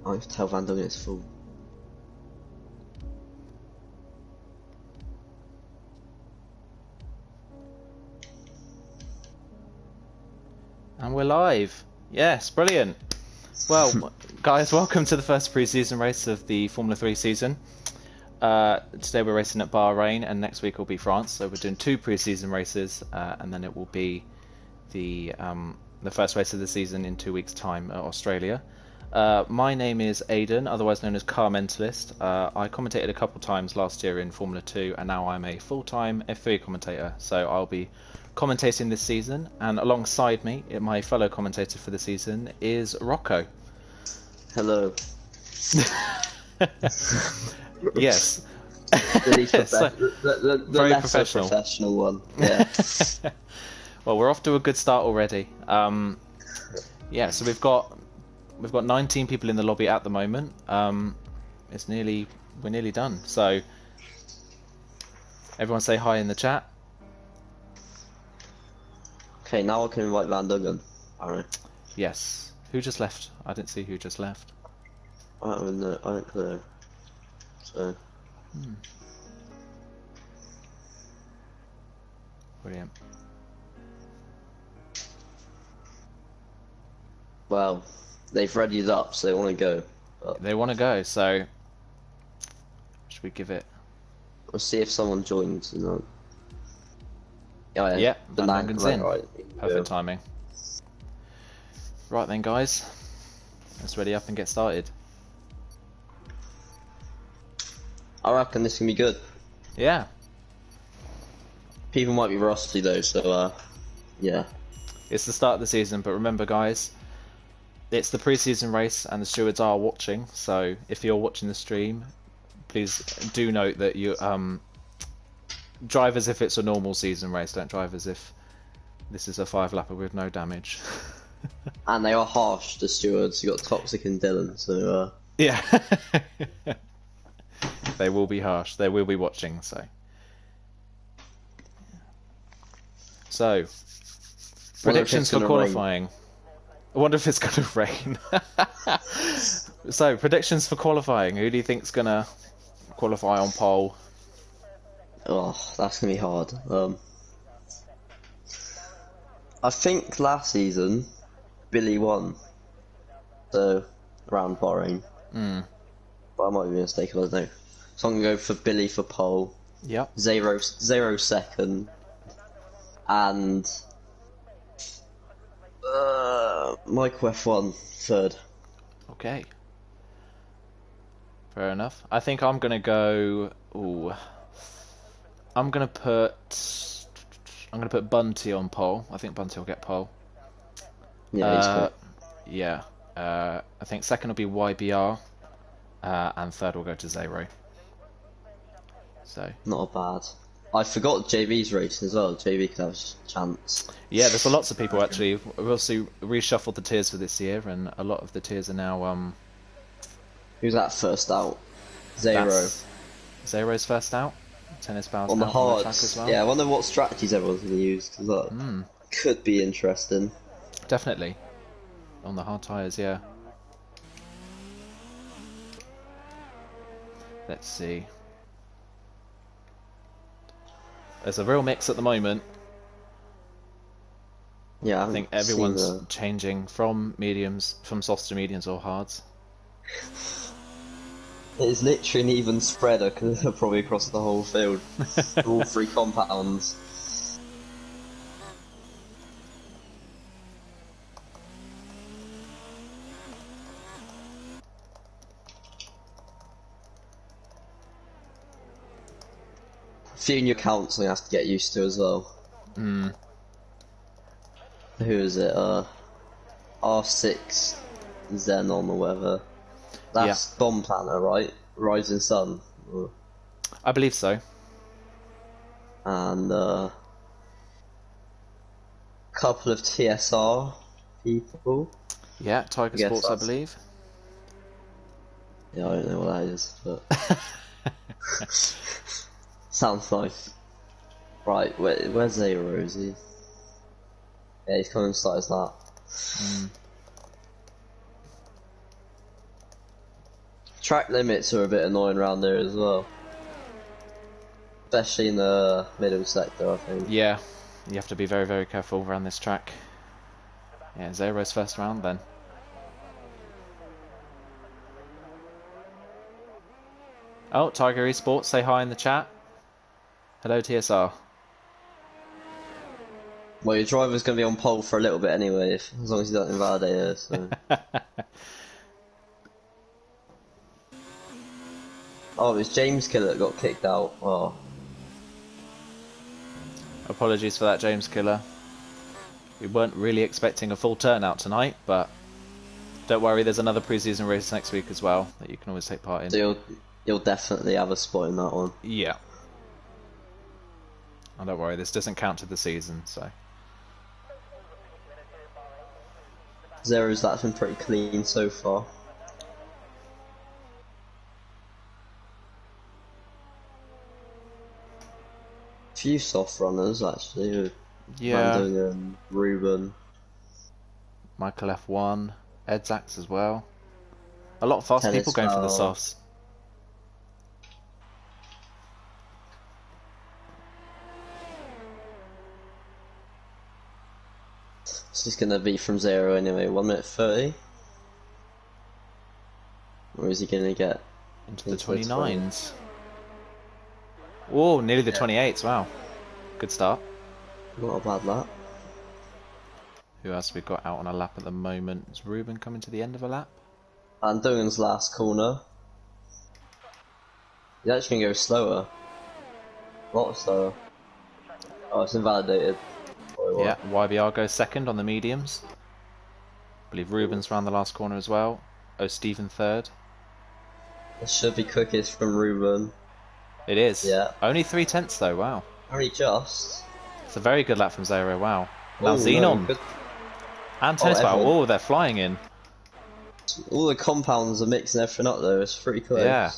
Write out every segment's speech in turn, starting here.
I have to tell Van Dungen it's full. And we're live. Yes, brilliant. Well, guys, welcome to the first pre-season race of the Formula 3 season. Today we're racing at Bahrain, and next week will be France. So we're doing two pre-season races, and then it will be the first race of the season in 2 weeks' time at Australia. My name is Aidan, otherwise known as Car Mentalist. I commentated a couple times last year in Formula 2, and now I'm a full-time F3 commentator. So I'll be commentating this season, and alongside me, my fellow commentator for the season is Rocco. Hello. Yes. Very less professional one. Yeah. Well, we're off to a good start already. Yeah, so we've got 19 people in the lobby at the moment. We're nearly done. So everyone say hi in the chat. Okay, now I can invite Van Dungen. Alright. Yes. Who just left? I didn't see who just left. I don't know. So. Brilliant. Well, they've readied up, so they want to go. But They want to go, so should we give it? we'll see if someone joins. You know. Oh, Yeah, Van Van Dungen's Dungen's in. Right. Perfect timing. Right then, guys, let's ready up and get started. I reckon this can be good. Yeah. People might be rusty though, so yeah. It's the start of the season, but remember, guys, it's the pre-season race, and the stewards are watching. So if you're watching the stream, please do note that you drive as if it's a normal season race. Don't drive as if this is a 5-lapper with no damage. And they are harsh, the stewards. You got Toxic and Dylan, so yeah. They will be harsh. They will be watching. So predictions for qualifying. I wonder if it's going to rain. So, predictions for qualifying. Who do you think's going to qualify on pole? oh, that's gonna be hard. I think last season Billy won, so around Bahrain. But I might be mistaken. I don't know. So I'm gonna go for Billy for pole. Yep. Zero second, and Michael F1 third. Okay. Fair enough. I think I'm gonna go. Ooh. I'm gonna put Bunty on pole. I think Bunty will get pole. Yeah, he's good. Yeah. I think second will be YBR, and third will go to Zero. So. Not bad. I forgot JV's race as well. JV could have a chance. Yeah, there's lots of people actually. We've also reshuffled the tiers for this year, and a lot of the tiers are now. Who's that first out? Zero. Zero's first out. Tennis Bow's on the out hards. on the track as well. Yeah, I wonder what strategies everyone's going to use, because that could be interesting. Definitely. On the hard tyres, yeah. Let's see. There's a real mix at the moment. Yeah, I think everyone's changing from softs to mediums or hards. It's literally an even spreader, because they're probably across the whole field. All three compounds. A few new accounts I have to get used to as well. Who is it? R6 Xenon or whatever. That's Bomb Planner, right? Rising Sun. I believe so. And couple of TSR people. Yeah, Tiger Sports, I believe. Yeah, I don't know what that is, but sounds nice. Right, where's Zero? Is he? Yeah, he's coming as that. Track limits are a bit annoying around there as well. Especially in the middle sector, I think. Yeah, you have to be very, very careful around this track. Yeah, Zero's first round then. Oh, Tiger Esports, say hi in the chat. Hello, TSR. Well, your driver's going to be on pole for a little bit anyway, as long as he doesn't invalidate it. So. Oh, it was James Killer that got kicked out. Oh. Apologies for that, James Killer. We weren't really expecting a full turnout tonight, but don't worry, there's another pre-season race next week as well that you can always take part in. So you'll definitely have a spot in that one. Yeah. Oh, don't worry, this doesn't count to the season, so. Zero's, that's been pretty clean so far. Few soft runners actually. Yeah. Random, Ruben. Michael F1, Edzax as well. A lot of fast Tennis people going for the foul. softs. This is going to be from 0 anyway, 1 minute 30. Or is he going to get into the 29s? Oh, nearly the 28s, wow. Good start. Not a bad lap. Who else have we got out on a lap at the moment? Is Ruben coming to the end of a lap? And Dungan's last corner. He's actually going to go slower. A lot slower. Oh, it's invalidated. Yeah, YBR goes second on the mediums. I believe Ruben's round the last corner as well. Oh, Stephen third. This should be quickest from Ruben. It is. Yeah. Only 3/10 though, wow. Only just. It's a very good lap from Zero, wow. Now Ooh, Xenon. no, and Tennis Foul. Oh, they're flying in. All the compounds are mixing everything up though, it's pretty close. Yeah.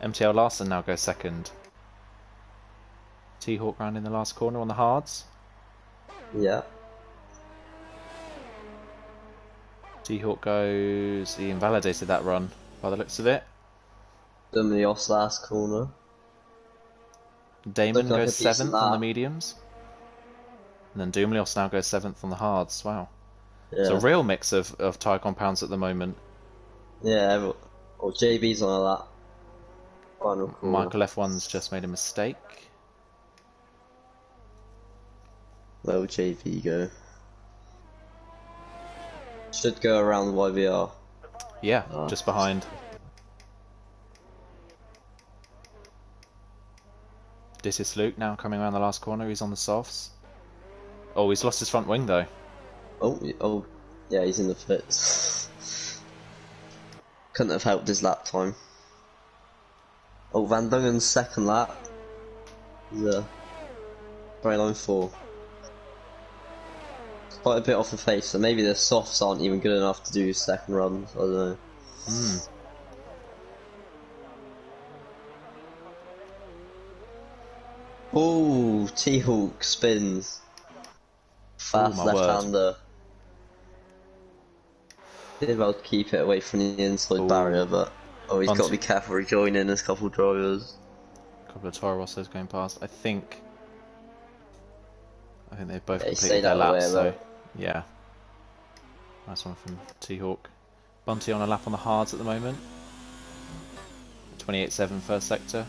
MTL Larson now goes second. T-Hawk round in the last corner on the hards. Yeah. T-Hawk goes... He invalidated that run by the looks of it. Dumlios last corner. Damon Looking like goes a decent 7th on the lap. mediums. And then Doomlios now goes 7th on the hards. Wow. Yeah. It's a real mix of tyre compounds at the moment. Yeah, well, JB's on a lap. Final corner. Michael F1's just made a mistake. Where will JB go? Should go around YVR. Yeah, just behind. This is Luke now coming around the last corner. He's on the softs. Oh, he's lost his front wing though. Oh, yeah, he's in the pits. Couldn't have helped his lap time. Oh, Van Dungen's second lap. Yeah. Very line 4. Quite a bit off the face, so maybe the softs aren't even good enough to do second runs. I don't know. Oh, T-Hawk spins. Fast left-hander. Did well to keep it away from the inside barrier, but he's got to be careful rejoining. There's a couple of drivers. A couple of Toro Rossos going past. I think they've both Yeah, completed their laps, way, so yeah. Nice one from T-Hawk. Bunty on a lap on the hards at the moment. 28.7 first sector.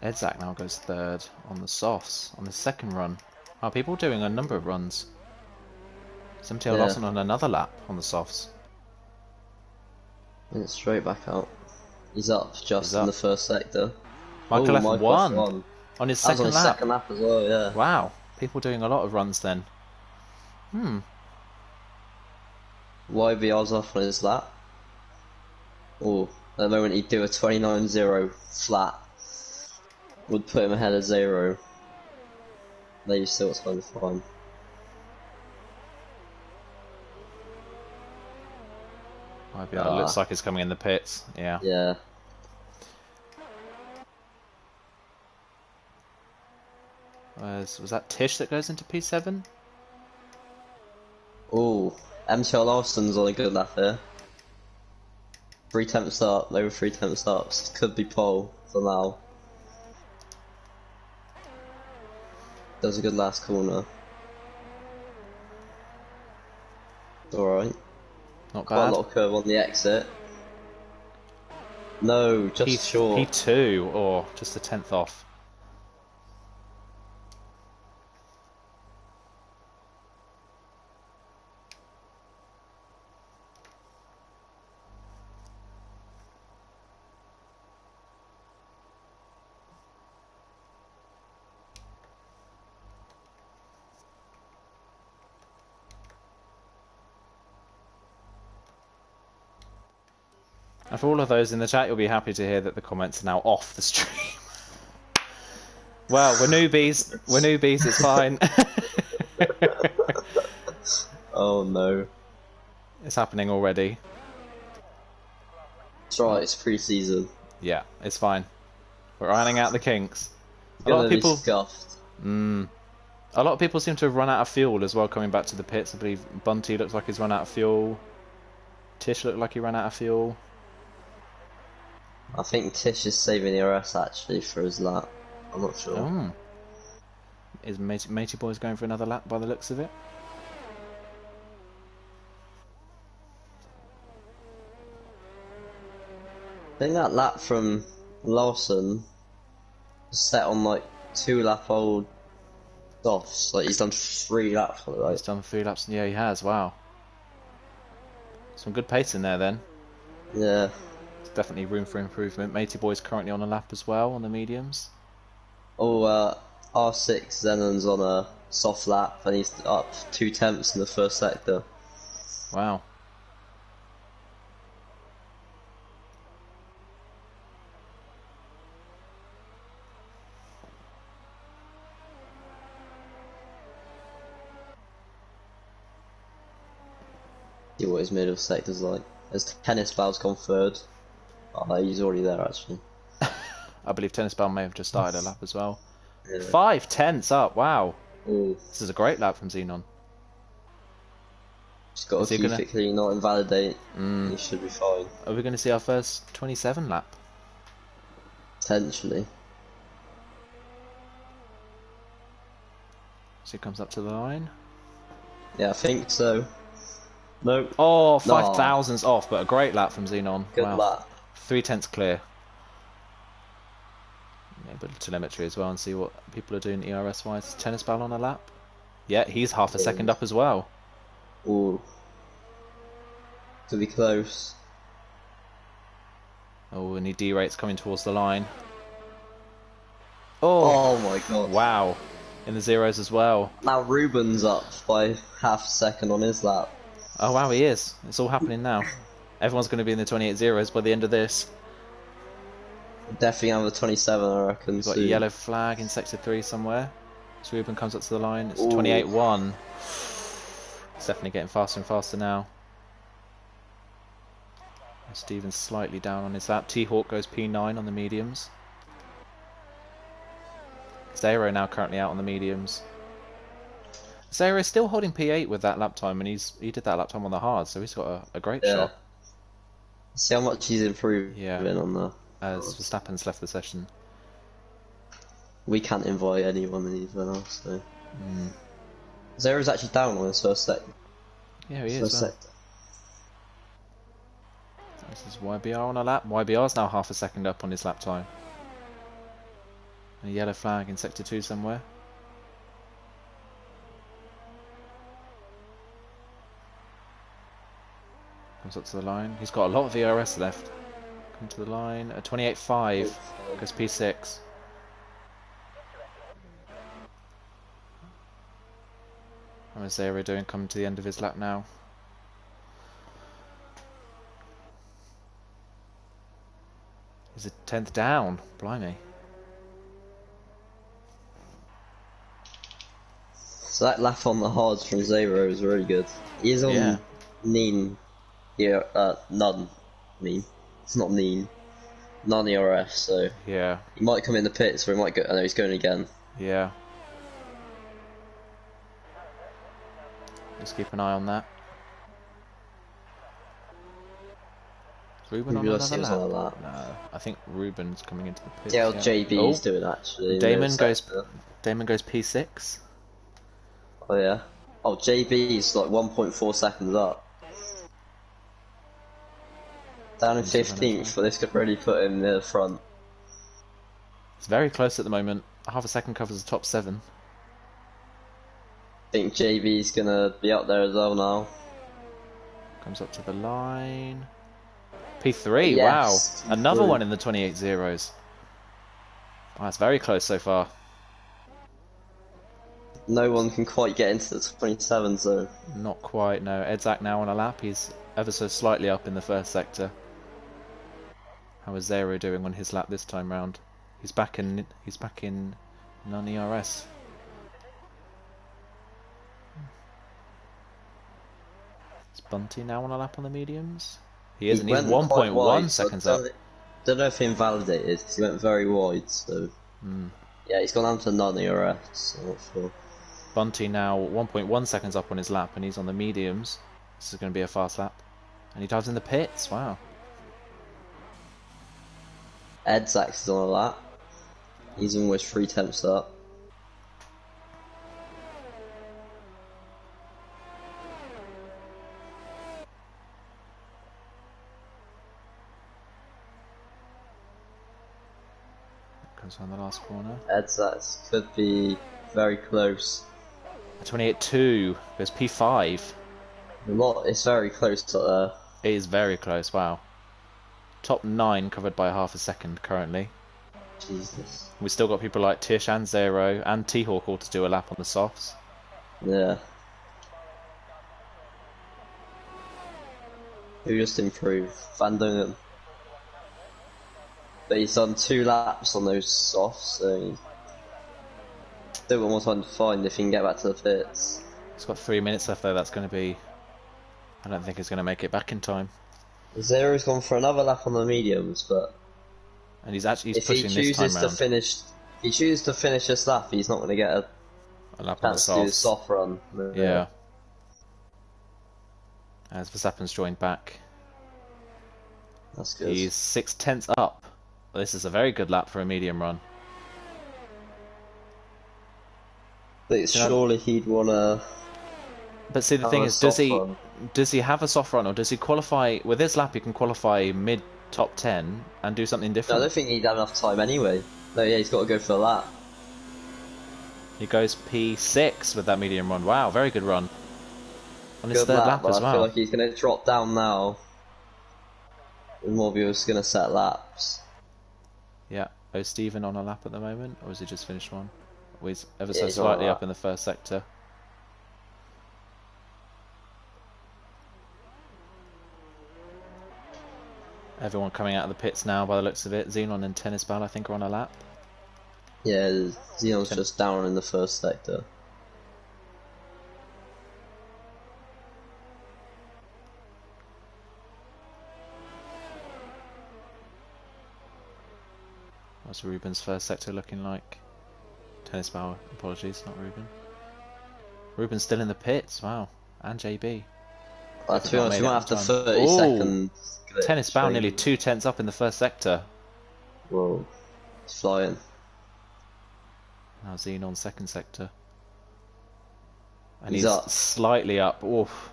Edzak now goes third on the softs on the second run. Are people doing a number of runs? MTL Lawson on another lap on the softs. And it's straight back out. He's up just in the first sector. Michael F1 on his second lap. Second lap as well, yeah. Wow, people doing a lot of runs then. YVR's off on his lap. Oh, at the moment he'd do a 29.0 flat. Would put him ahead of 0. Maybe still it's kind of fine. YBR looks like it's coming in the pits. Yeah. Yeah. Was that Tish that goes into P7? Ooh, MTL Larson's on a good lap here. 3 tenths up, over 3 tenths starts. Could be pole for now. Does a good last corner. Alright. Not Quite bad. a lot of curve on the exit. No, just short. P2, or just a 10th off. And for all of those in the chat, you'll be happy to hear that the comments are now off the stream. Well, we're newbies. We're newbies, it's fine. Oh no. It's happening already. It's right, it's pre-season. Yeah, it's fine. We're ironing out the kinks. A lot of people scuffed. A lot of people seem to have run out of fuel as well coming back to the pits. I believe Bunty looks like he's run out of fuel. Tish looked like he ran out of fuel. I think Tish is saving the RS actually for his lap. I'm not sure. Oh. Is Matey Boys going for another lap by the looks of it? I think that lap from Lawson was set on like 2 lap old softs. Like he's done 3 laps on it, right? He's done 3 laps. Yeah, he has. Wow. Some good pace in there then. Yeah. There's definitely room for improvement. Matey Boy's currently on a lap as well on the mediums. Oh, R6 Zenon's on a soft lap and he's up 2 tenths in the first sector. Wow. See what his middle sector's like. As Tennis Bow's gone third. Oh, he's already there actually. I believe Tennis Bell may have just started a lap as well. Yeah. 5 tenths up, wow. Ooh. This is a great lap from Xenon. Just got to keep it clean, not invalidate. He should be fine. Are we going to see our first 27 lap? Potentially. So he comes up to the line. Yeah, I think so. Nope. Oh, 5 thousandths off, but a great lap from Xenon. Good wow. lap. 3 tenths clear. Yeah, a bit of telemetry as well and see what people are doing ERS wise. Tennis Ball on a lap. Yeah, he's half a second up as well. Ooh. To be close. Oh, and he derates coming towards the line. Oh my god. Wow. In the zeros as well. Now Ruben's up by half a second on his lap. Oh wow, he is. It's all happening now. Everyone's going to be in the 28 zeros by the end of this. Definitely have a 27, I reckon. We've got a yellow flag in sector 3 somewhere. So Ruben comes up to the line. It's 28-1. It's definitely getting faster and faster now. Steven's slightly down on his lap. T-Hawk goes P9 on the mediums. Zero now currently out on the mediums. Zero is still holding P8 with that lap time, and he did that lap time on the hard, so he's got a great shot. See how much he's improving on the... As Verstappen's left the session. We can't invite anyone either now, so... Zero's actually down on his first sector. Yeah, he is. Well. This is YBR on a lap. YBR's now half a second up on his lap time. A yellow flag in sector 2 somewhere. Comes up to the line. He's got a lot of ERS left. Come to the line. A 28.5 goes P6. How is Zero doing coming to the end of his lap now? He's a 10th down. Blimey. So that lap on the hards from Zero is really good. He is on Neen Yeah, none. I mean, it's not mean. None ERS, so Yeah. he might come in the pits, or he might go. I know he's going again. Yeah. Just keep an eye on that. Is Ruben on Maybe another he was lap? on a lap. No, I think Ruben's coming into the pits. Yeah, what Yeah. JB's Oh, doing actually. Damon goes P6. Oh yeah. Oh, JB's like 1.4 seconds up. Down in 15th, but this could really put him near the front. It's very close at the moment. Half a second covers the top 7. I think JB's gonna be up there as well now. Comes up to the line. P3, yes, wow. Another one in the 28 zeros. Wow, it's very close so far. No one can quite get into the 27 zone. Not quite, no. Edzak now on a lap. He's ever so slightly up in the first sector. How is Zero doing on his lap this time round? He's back in non-ERS. Is Bunty now on a lap on the mediums? He is, and he's 1.1 seconds up. Don't know if he invalidated, because he went very wide, so... Yeah, he's gone down to non-ERS, so I'm not sure. Bunty now 1.1 seconds up on his lap, and he's on the mediums. This is going to be a fast lap. And he dives in the pits, wow. Edzak is on a lap. He's almost 3/10 up. Comes around the last corner. Edzak could be very close. 28.2 goes P5. It's very close up there. It is very close, wow. Top 9 covered by half a second currently. Jesus. We've still got people like Tish and Zero and T-Hawk all to do a lap on the softs. Yeah. Who just improved? Van Donen. But he's done 2 laps on those softs, so he's still got more time to find if he can get back to the pits. He's got 3 minutes left though, that's going to be... I don't think he's going to make it back in time. Zero's gone for another lap on the mediums, but... And he's pushing this time round. If he chooses to finish this lap, he's not going to get a lap on the chance to do the soft run. Yeah. As Verstappen's joined back. That's good. He's 6/10 up. This is a very good lap for a medium run. But surely he'd want to... But see, the thing is, does he have a soft run, or does he qualify... With this lap, he can qualify mid-top 10 and do something different. No, I don't think he'd have enough time anyway. No, yeah, he's got to go for a lap. He goes P6 with that medium run. Wow, very good run. On his third lap as well. I feel like he's going to drop down now. And Morbius going to set laps. Yeah. Oh, Stephen on a lap at the moment, or has he just finished one? Well, he's ever so slightly up in the first sector. Everyone coming out of the pits now by the looks of it. Xenon and Tennis Ball, I think, are on a lap. Yeah, Xenon's just down in the first sector. What's Ruben's first sector looking like? Tennis Ball, apologies, not Ruben. Ruben's still in the pits, wow. And JB. To be honest, we might have to 30 seconds. Tennis Bow nearly 2/10 up in the first sector. Whoa, he's flying. Now Xenon second sector. And he's up. Slightly up. Oof.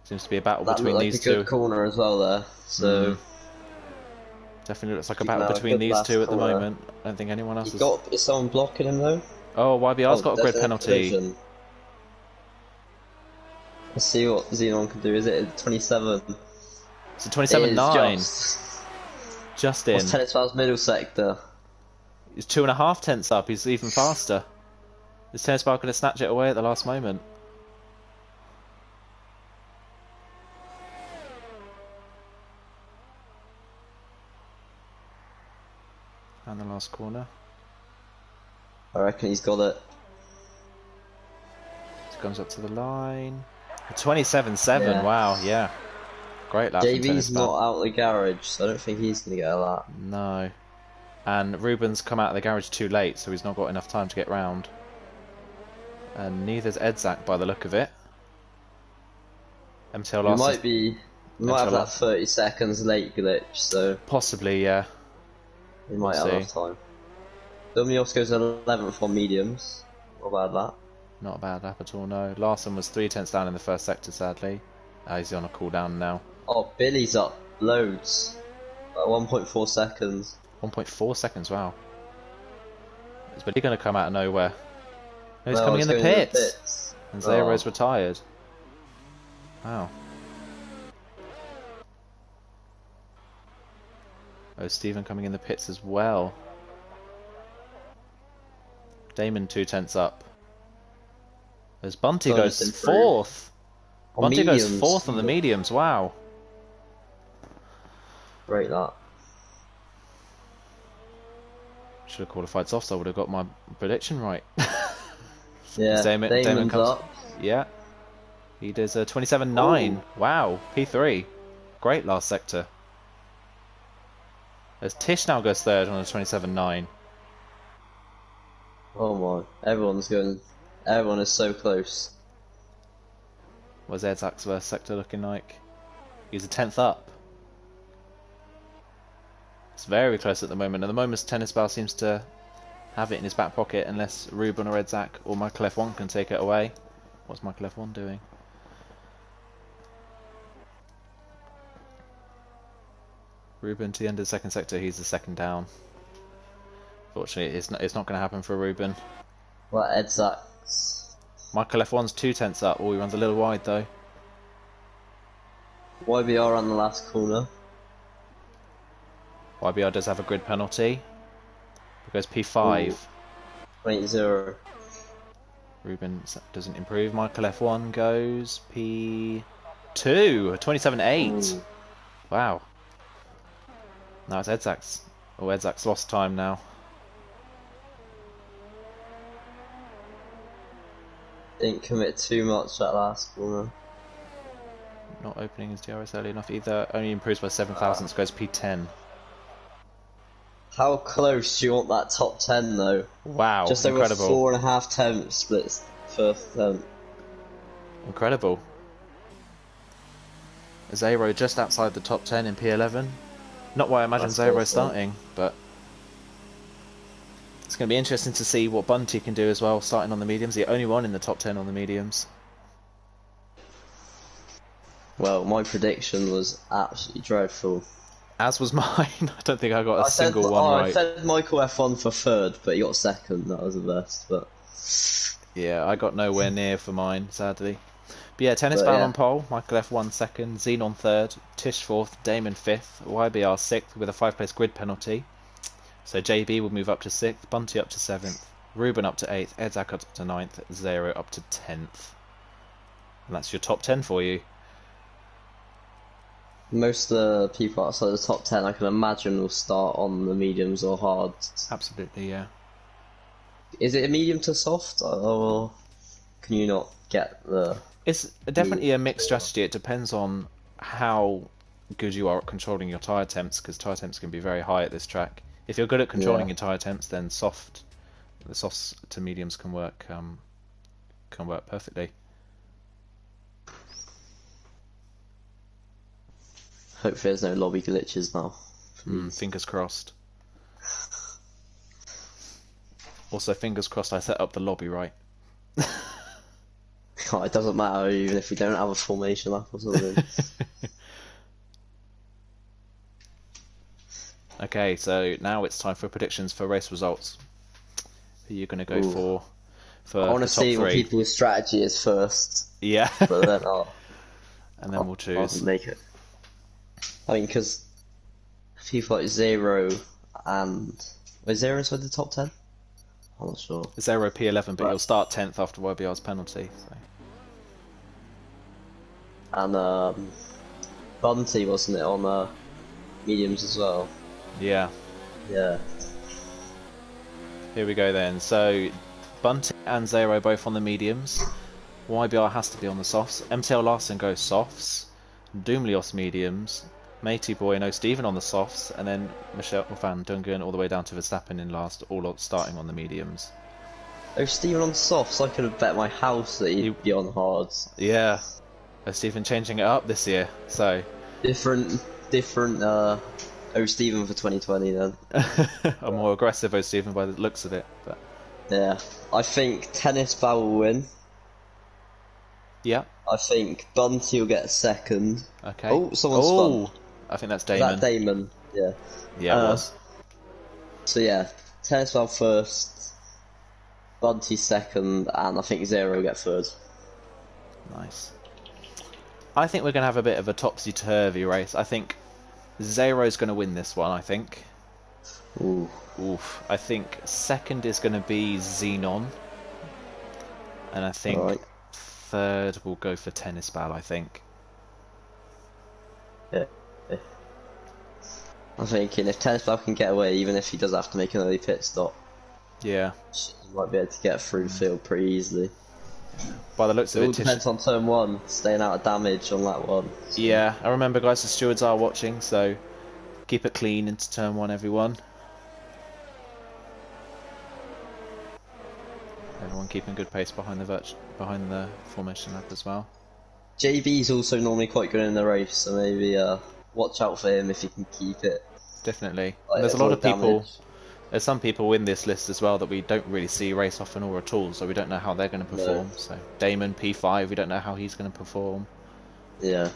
Seems to be a battle between these two. That looked like a good corner as well there. So definitely looks like a battle between these two at the moment. I don't think anyone else is someone blocking him though? Oh, YBR's got a grid penalty. Let's see what Xenon can do. Is it 27? It's a 27.9. Just in. What's Tennis Ball's middle sector? He's 2.5 up. He's even faster. Is Tennis Ball going to snatch it away at the last moment? And the last corner. I reckon he's got it. He comes up to the line. 27-7. Yeah. Wow, yeah. Great lap from Tennis JB's Bar. not out of the garage, so I don't think he's going to get a lap. No. And Ruben's come out of the garage too late, so he's not got enough time to get round. And neither's Edzak by the look of it. MTL We last might be... We might have that 30 seconds late glitch, so... Possibly, yeah. We might have enough time. Dominos goes 11th on mediums. Not bad that. Not a bad lap at all, no. Larson was 3/10 down in the first sector, sadly. He's on a cooldown now. Oh, Billy's up loads. 1.4 seconds. 1.4 seconds, wow. Is Billy going to come out of nowhere? No, he's No, coming in the going pits. And Zero's retired. Wow. Oh, Stephen coming in the pits as well. Damon 2/10 up. As Bunty goes 4th. Bunty goes 4th on the mediums, wow. Great that. Should have qualified soft, so I would have got my prediction right. Yeah, Damon comes up. Yeah. He does a 27.9. Wow, P3. Great last sector. As Tish now goes 3rd on a 27.9. Oh my, everyone is so close. What's Edzak's first sector looking like? He's a 10th up. It's very close at the moment. At the moment, Tennis Bar seems to have it in his back pocket unless Ruben or Edzak or Michael F1 can take it away. What's Michael F1 doing? Ruben to the end of the second sector, he's the second down. Fortunately, it's not going to happen for Ruben. Well, Edzak's. Michael F1's 2/10 up. Oh, he runs a little wide though. YBR on the last corner. YBR does have a grid penalty. It goes P5. 8-0. Ruben doesn't improve. Michael F1 goes P2. 27.8. Wow. Now it's Edzak's. Oh, Edzak's lost time now. Didn't commit too much that last corner. Not opening his DRS early enough either. Only improves by 7 thousandths. Goes P10. How close do you want that top 10 though? Wow, just incredible. Over 4.5 tenths splits first tenth. Incredible. Zero just outside the top 10 in P11. Not why I imagine Zero's starting, but it's going to be interesting to see what Bunty can do as well, starting on the mediums. The only one in the top 10 on the mediums. Well, my prediction was absolutely dreadful. As was mine. I don't think I got a single one right. I said Michael F1 for 3rd, but he got 2nd. That was the best. But yeah, I got nowhere near for mine, sadly. But yeah, Tennis Bar on pole, Michael F1 2nd, Xenon 3rd, Tish 4th, Damon 5th, YBR 6th with a 5-place grid penalty. So JB will move up to 6th, Bunty up to 7th, Ruben up to 8th, Edzak up to 9th, Zero up to 10th. And that's your top 10 for you. Most of the people outside the top 10 I can imagine will start on the mediums or hards. Absolutely, yeah. Is it a medium to soft, or can you not get the... It's definitely a mixed strategy. It depends on how good you are at controlling your tyre temps, because tyre temps can be very high at this track. If you're good at controlling your tyre temps, then the softs to mediums can work perfectly. Hopefully there's no lobby glitches now. Fingers crossed. Also, fingers crossed I set up the lobby right. It doesn't matter even if we don't have a formation lap or something. Okay, so now it's time for predictions for race results. Who are you going to go for I want to see what people's strategy is first. Yeah. But then and then we'll choose. I'll make it. I mean, because people like Zero and... Was Zero inside the top 10? I'm not sure. Zero P11, but you'll start 10th after YBR's penalty. So. And Bunty, wasn't it, on mediums as well? Yeah. Yeah. Here we go then. So Bunty and Zero both on the mediums. YBR has to be on the softs. MTL Larson goes softs. Doomlios mediums. Matey Boy and O'Stephen on the softs. And then Michelle Van Dungen all the way down to Verstappen in last, all starting on the mediums. O'Stephen on softs, I could have bet my house that he'd be on hards. Yeah. O'Stephen changing it up this year, so... Different O'Stephen for 2020 then. A more aggressive O'Stephen by the looks of it, but... Yeah. I think Tennis Bow will win. Yeah. I think Bunty will get second. Okay. Oh, someone spun. I think that's Damon. Is that Damon? Yeah. Yeah, it was. So yeah, Tennis Bow first, Bunty second, and I think Zero will get third. Nice. I think we're going to have a bit of a topsy-turvy race. I think Zero's going to win this one, I think. Ooh. Oof. I think second is going to be Xenon. And I think third will go for Tennis Ball, I think. Yeah. I'm thinking if Tennis Ball can get away, even if he does have to make an early pit stop, yeah, he might be able to get through the field pretty easily. By the looks of it, it, all depends on turn one, staying out of damage on that one. So. Yeah, I remember, guys, the stewards are watching, so keep it clean into turn one, everyone. Everyone keeping good pace behind the formation lap as well. JB's also normally quite good in the race, so maybe watch out for him if he can keep it. Definitely. Like, there's a lot of people. Damage. There's some people in this list as well that we don't really see race often or at all, so we don't know how they're going to perform. No. So Damon P5, we don't know how he's going to perform. Yeah.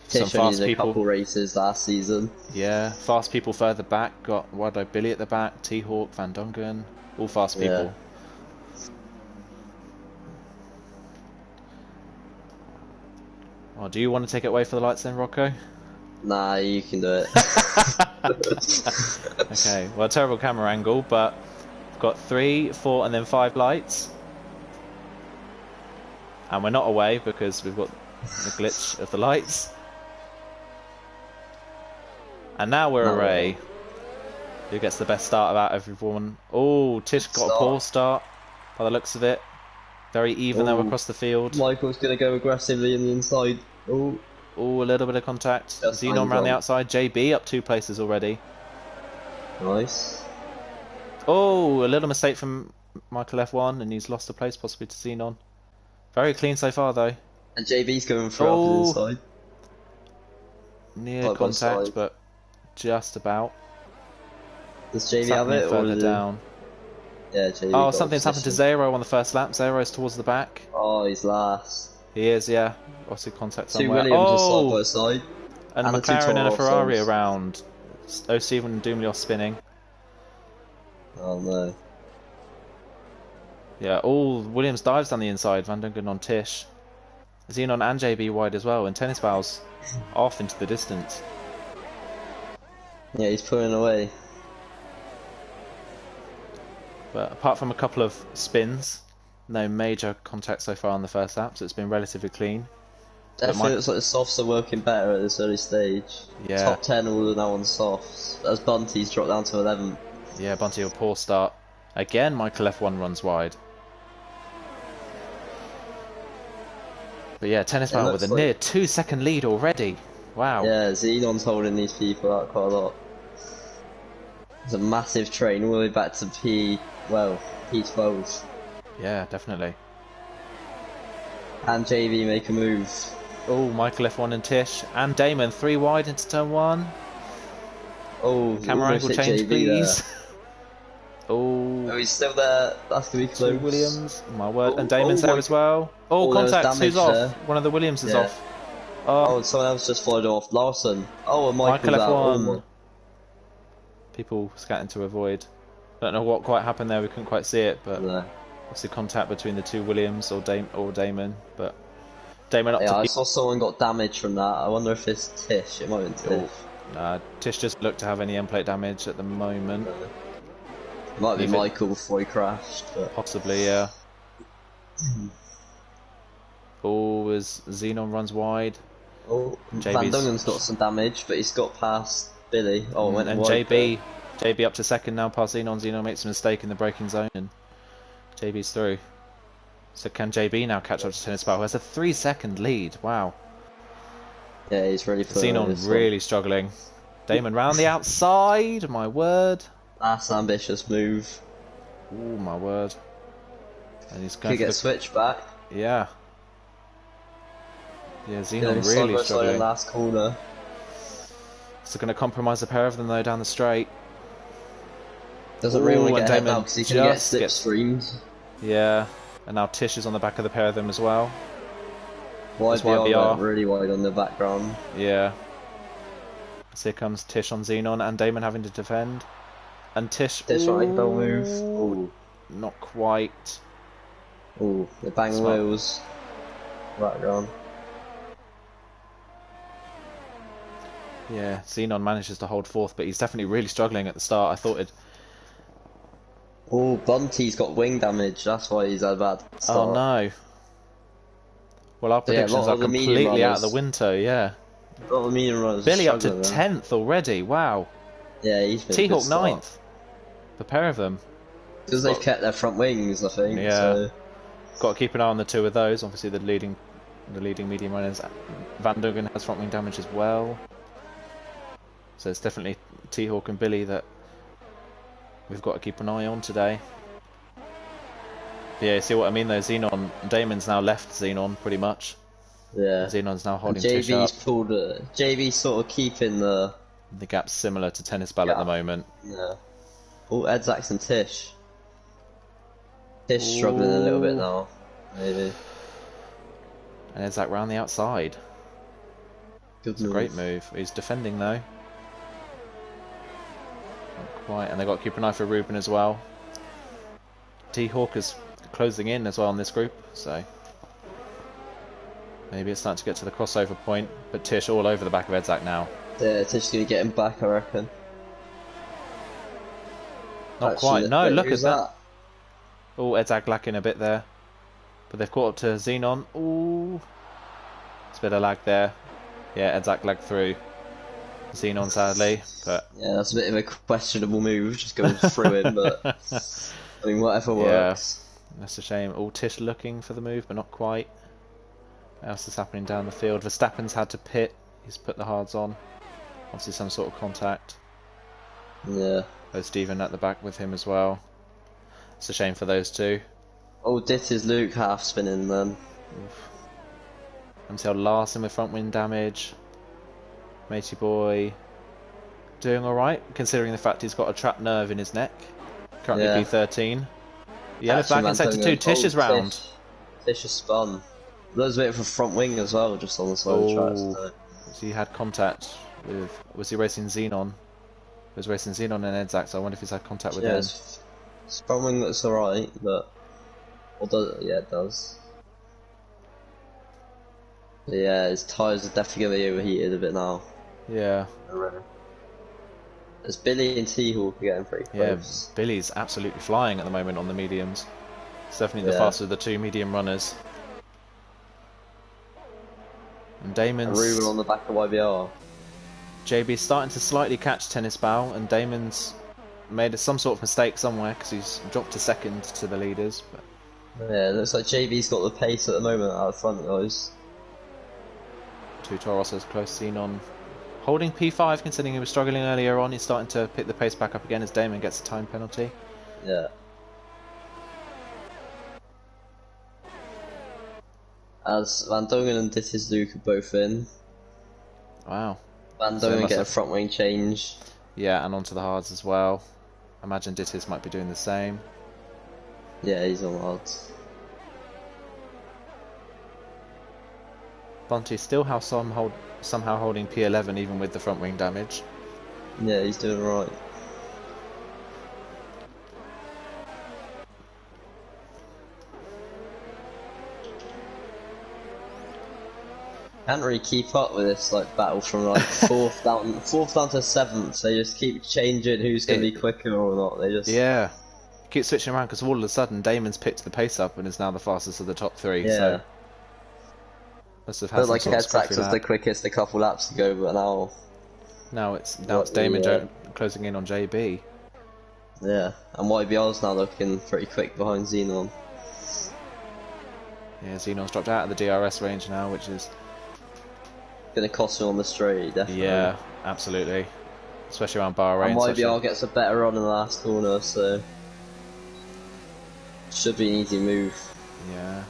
Some Tish fast did people. A couple races last season. Yeah, fast people further back. Got Wildlife Billy at the back, T-Hawk, Van Dongen, all fast people. Yeah. Oh, do you want to take it away for the lights then, Rocco? Nah, you can do it. Okay, well, terrible camera angle, but we've got 3, 4, and then 5 lights. And we're not away because we've got the glitch of the lights. And now we're away. Who gets the best start about everyone? Oh, Tish got a poor start by the looks of it. Very even though across the field. Michael's going to go aggressively in the inside. Oh, a little bit of contact. Xenon around the outside. JB up 2 places already. Nice. Oh, a little mistake from Michael F1 and he's lost a place possibly to Xenon. Very clean so far though. And JB's going for up the inside. Near contact, but just about. Does JB have it? Further down. Yeah, JB. Oh, something's happened to Zero on the first lap. Zero's towards the back. Oh, he's last. He is, yeah. Obviously contact somewhere. 2 Williams side by side. And a McLaren and a Ferrari around. Oh, Stephen and Doomlios spinning. Oh no. Yeah, all Williams dives down the inside. Van Dungen on Tish. Xenon and JB wide as well. And Tennis Bow's off into the distance. Yeah, he's pulling away. But apart from a couple of spins, no major contact so far on the first lap, so it's been relatively clean. Definitely looks like the softs are working better at this early stage. Yeah. Top 10 all now on softs, as Bunty's dropped down to 11th. Yeah, Bunty a poor start. Again, Michael F1 runs wide. But yeah, Tennis Ball with a near 2-second lead already. Wow. Yeah, Xenon's holding these people out quite a lot. It's a massive train all the way back to P12. Yeah, definitely. And JV make a move. Oh, Michael F1 and Tish. And Damon, 3 wide into turn 1. Oh, camera angle change, please. Oh, he's still there. That's going to be close. 2 Williams. My word. And Damon's there as well. Oh, contact. Who's off? There. One of the Williams is off. Oh, someone else just followed off. Larson. Oh, and Michael F1. Out. People scattered to avoid. Don't know what quite happened there. We couldn't quite see it, but obviously contact between the 2 Williams or Damon. But Damon up to I saw someone got damage from that. I wonder if it's Tish. It might have been Tish. Nah, Tish just looked to have any end plate damage at the moment. It might be Michael before he crashed. But... Possibly, yeah. Oh, as Xenon runs wide. Oh, Van Dungen's got some damage, but he's got past Billy. Oh, went and wide JB up to second now past Xenon. Xenon makes a mistake in the braking zone and JB's through. So can JB now catch up to Tennis Ball, who has a 3-second lead? Wow. Yeah, he's really Xenon really struggling. Damon round the outside, my word. That's an ambitious move. Oh my word. And he's going Could get switch back. Yeah. Yeah, Xenon really struggling. Last corner. So going to compromise the pair of them though down the straight. Doesn't really want to get ahead now because he can get slipstreamed. Yeah, and now Tish is on the back of the pair of them as well. YBR went really wide on the background. Yeah. So here comes Tish on Xenon and Damon having to defend. And Tish. Right, bell move. Ooh. Not quite. Ooh, the bang wheels. Background. Yeah, Xenon manages to hold fourth, but he's definitely really struggling at the start. I thought it'd. Oh, Bunty's got wing damage, that's why he's had a bad start. Oh no. Well, our predictions are completely out of the window, yeah. A lot of the medium runners Billy up to 10th already, wow. Yeah, he's been T-Hawk 9th. The pair of them. Because they've kept their front wings, I think. Yeah. So. Got to keep an eye on the two of those. Obviously, the leading medium runners. Van Duggan has front wing damage as well. So it's definitely T-Hawk and Billy that we've got to keep an eye on today. But yeah, you see what I mean though? Xenon, Damon's now left Xenon pretty much. Yeah. Xenon's now holding Tish up. JB's sort of keeping the gap's similar to Tennis Ball at the moment. Yeah. Oh, Edzax and Tish. Tish struggling a little bit now, maybe. And Edzax round the outside. Good move. A great move. He's defending though. Not quite, and they've got to keep an eye for Ruben as well. T-Hawk is closing in as well on this group, so maybe it's starting to get to the crossover point, but Tish all over the back of Edzac now. Yeah, Tish is going to get him back, I reckon. Not quite, no, look at that. Oh, Edzac lacking a bit there, but they've caught up to Xenon. Ooh, it's a bit of lag there. Yeah, Edzac lagged through Xenon sadly, but yeah, that's a bit of a questionable move, just going through him, but I mean, whatever works. Yeah, that's a shame. All Tish looking for the move, but not quite. What else is happening down the field? Verstappen's had to pit. He's put the hards on. Obviously some sort of contact. Yeah. There's Steven at the back with him as well. It's a shame for those two. Oh, Dit is Luke half spinning then. Until Larson with front wing damage. Matey boy doing alright, considering the fact he's got a trapped nerve in his neck. Currently P13. Yellow flag in sector 2. Tish is round. Tish is spun. There's a bit of a front wing as well, just on the side of the tracks. So he had contact with. Was he racing Xenon? He was racing Xenon and Edzac, so I wonder if he's had contact with them. Front wing looks alright, but. Yeah, it does. But yeah, his tyres are definitely going to be overheated a bit now. Yeah. As Billy and T-Hawk are getting pretty close. Yeah, Billy's absolutely flying at the moment on the mediums. It's definitely the faster of the two medium runners. And Damon's... Ruben on the back of YBR. JB's starting to slightly catch Tennis Bow, and Damon's made some sort of mistake somewhere because he's dropped a second to the leaders. But yeah, it looks like JB's got the pace at the moment out front, guys. Two Torosos close seen on. Holding P5, considering he was struggling earlier on, he's starting to pick the pace back up again as Damon gets a time penalty. Yeah. As Van Dongen and Dittis Luke are both in. Wow. Van Dongen get a front wing change. Yeah, and onto the hards as well. I imagine Dittis might be doing the same. Yeah, he's on hards. Bunty still somehow holding P11 even with the front wing damage. Yeah, he's doing right. Can't really keep up with this battle from fourth down to seventh. They just keep changing who's going to be quicker or not. They just keep switching around because all of a sudden Damon's picked the pace up and is now the fastest of the top three. Yeah. So must have had like Edzax was the quickest a couple laps ago, but now it's Damon closing in on JB. Yeah, and YBR's now looking pretty quick behind Xenon. Yeah, Xenon's dropped out of the DRS range now, which is gonna cost him on the straight, definitely. yeah, absolutely. Especially around Bahrain. And YBR gets a better run in the last corner, so should be an easy move. Yeah.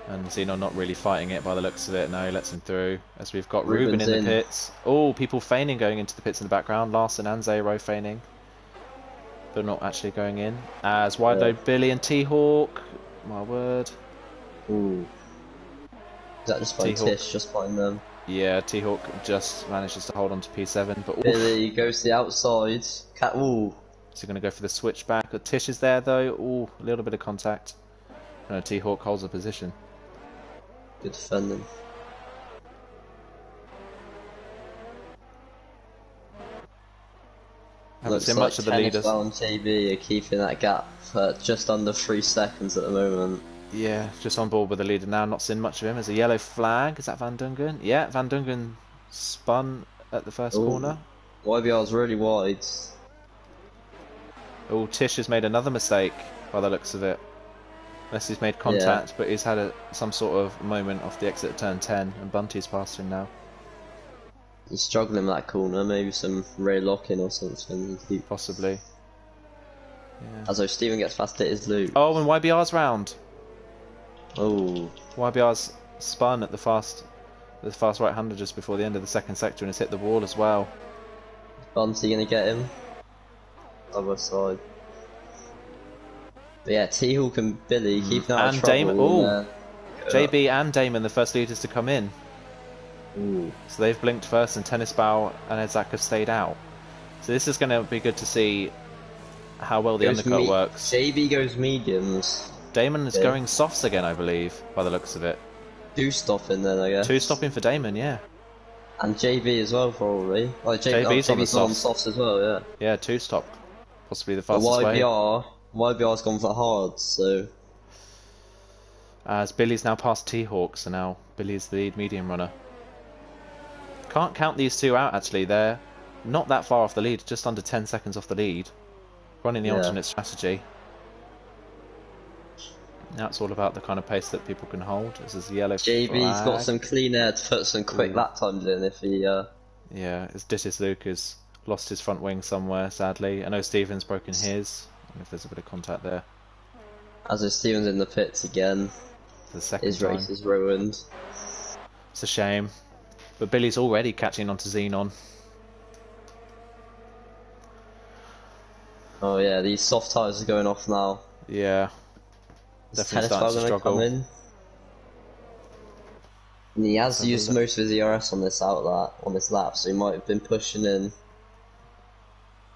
And Xenon not really fighting it by the looks of it. No, he lets him through. As we've got Ruben in the pits. Oh, people feigning going into the pits in the background. Larson and Zero feigning, but not actually going in. As wide load Billy and T-Hawk. My word. Ooh. Is that just by Tish just behind them? Yeah, T-Hawk just manages to hold on to P7, but Billy goes to the outside. Ooh. Is he going to go for the switchback? Tish is there though. Ooh, a little bit of contact. No, T-Hawk holds a position. Good defending. Haven't seen much of the leaders. Tennis and JB are keeping that gap for just under 3 seconds at the moment. Yeah, just on board with the leader now. Not seen much of him. There's a yellow flag. Is that Van Dungen? Yeah, Van Dungen spun at the first corner. YBR's really wide. Oh, Tish has made another mistake by the looks of it. Unless he's made contact, but he's had some sort of moment off the exit at turn 10, and Bunty's past him now. He's struggling with that corner, maybe some rear lock-in or something. Possibly. Yeah. As though Steven gets fast at his loop. Oh, and YBR's round. Oh. YBR's spun at the fast right-hander just before the end of the second sector and has hit the wall as well. Bunty gonna get him? Other side. But yeah, T-Hawk and Billy keeping out of trouble. Damon, JB and Damon, the first leaders to come in. Ooh. So they've blinked first, and Tennis Bow and Edzak have stayed out. So this is going to be good to see how well the undercut works. JB goes mediums. Damon is going softs again, I believe, by the looks of it. 2 stopping then, I guess. 2 stopping for Damon, yeah. And JB as well, probably. Like JB's on the softs as well, yeah. Yeah, 2 stop. Possibly the fastest way. YBR's gone for hard, so... As Billy's now past T-Hawk, so now Billy's the lead medium runner. Can't count these two out, actually. They're not that far off the lead, just under 10 seconds off the lead. Running the alternate strategy. Now it's all about the kind of pace that people can hold. This is the yellow JB's flag. got some clean air to put some quick lap times in if he... Yeah, as Dittis Luke has lost his front wing somewhere, sadly. I know Steven's broken his. I don't know if there's a bit of contact there. As if Steven's in the pits again. For the second his time. race is ruined. It's a shame. But Billy's already catching on to Xenon. Oh yeah, these soft tyres are going off now. Yeah. Definitely starting to struggle. Come in? And he has used most of his ERS on this lap, so he might have been pushing in.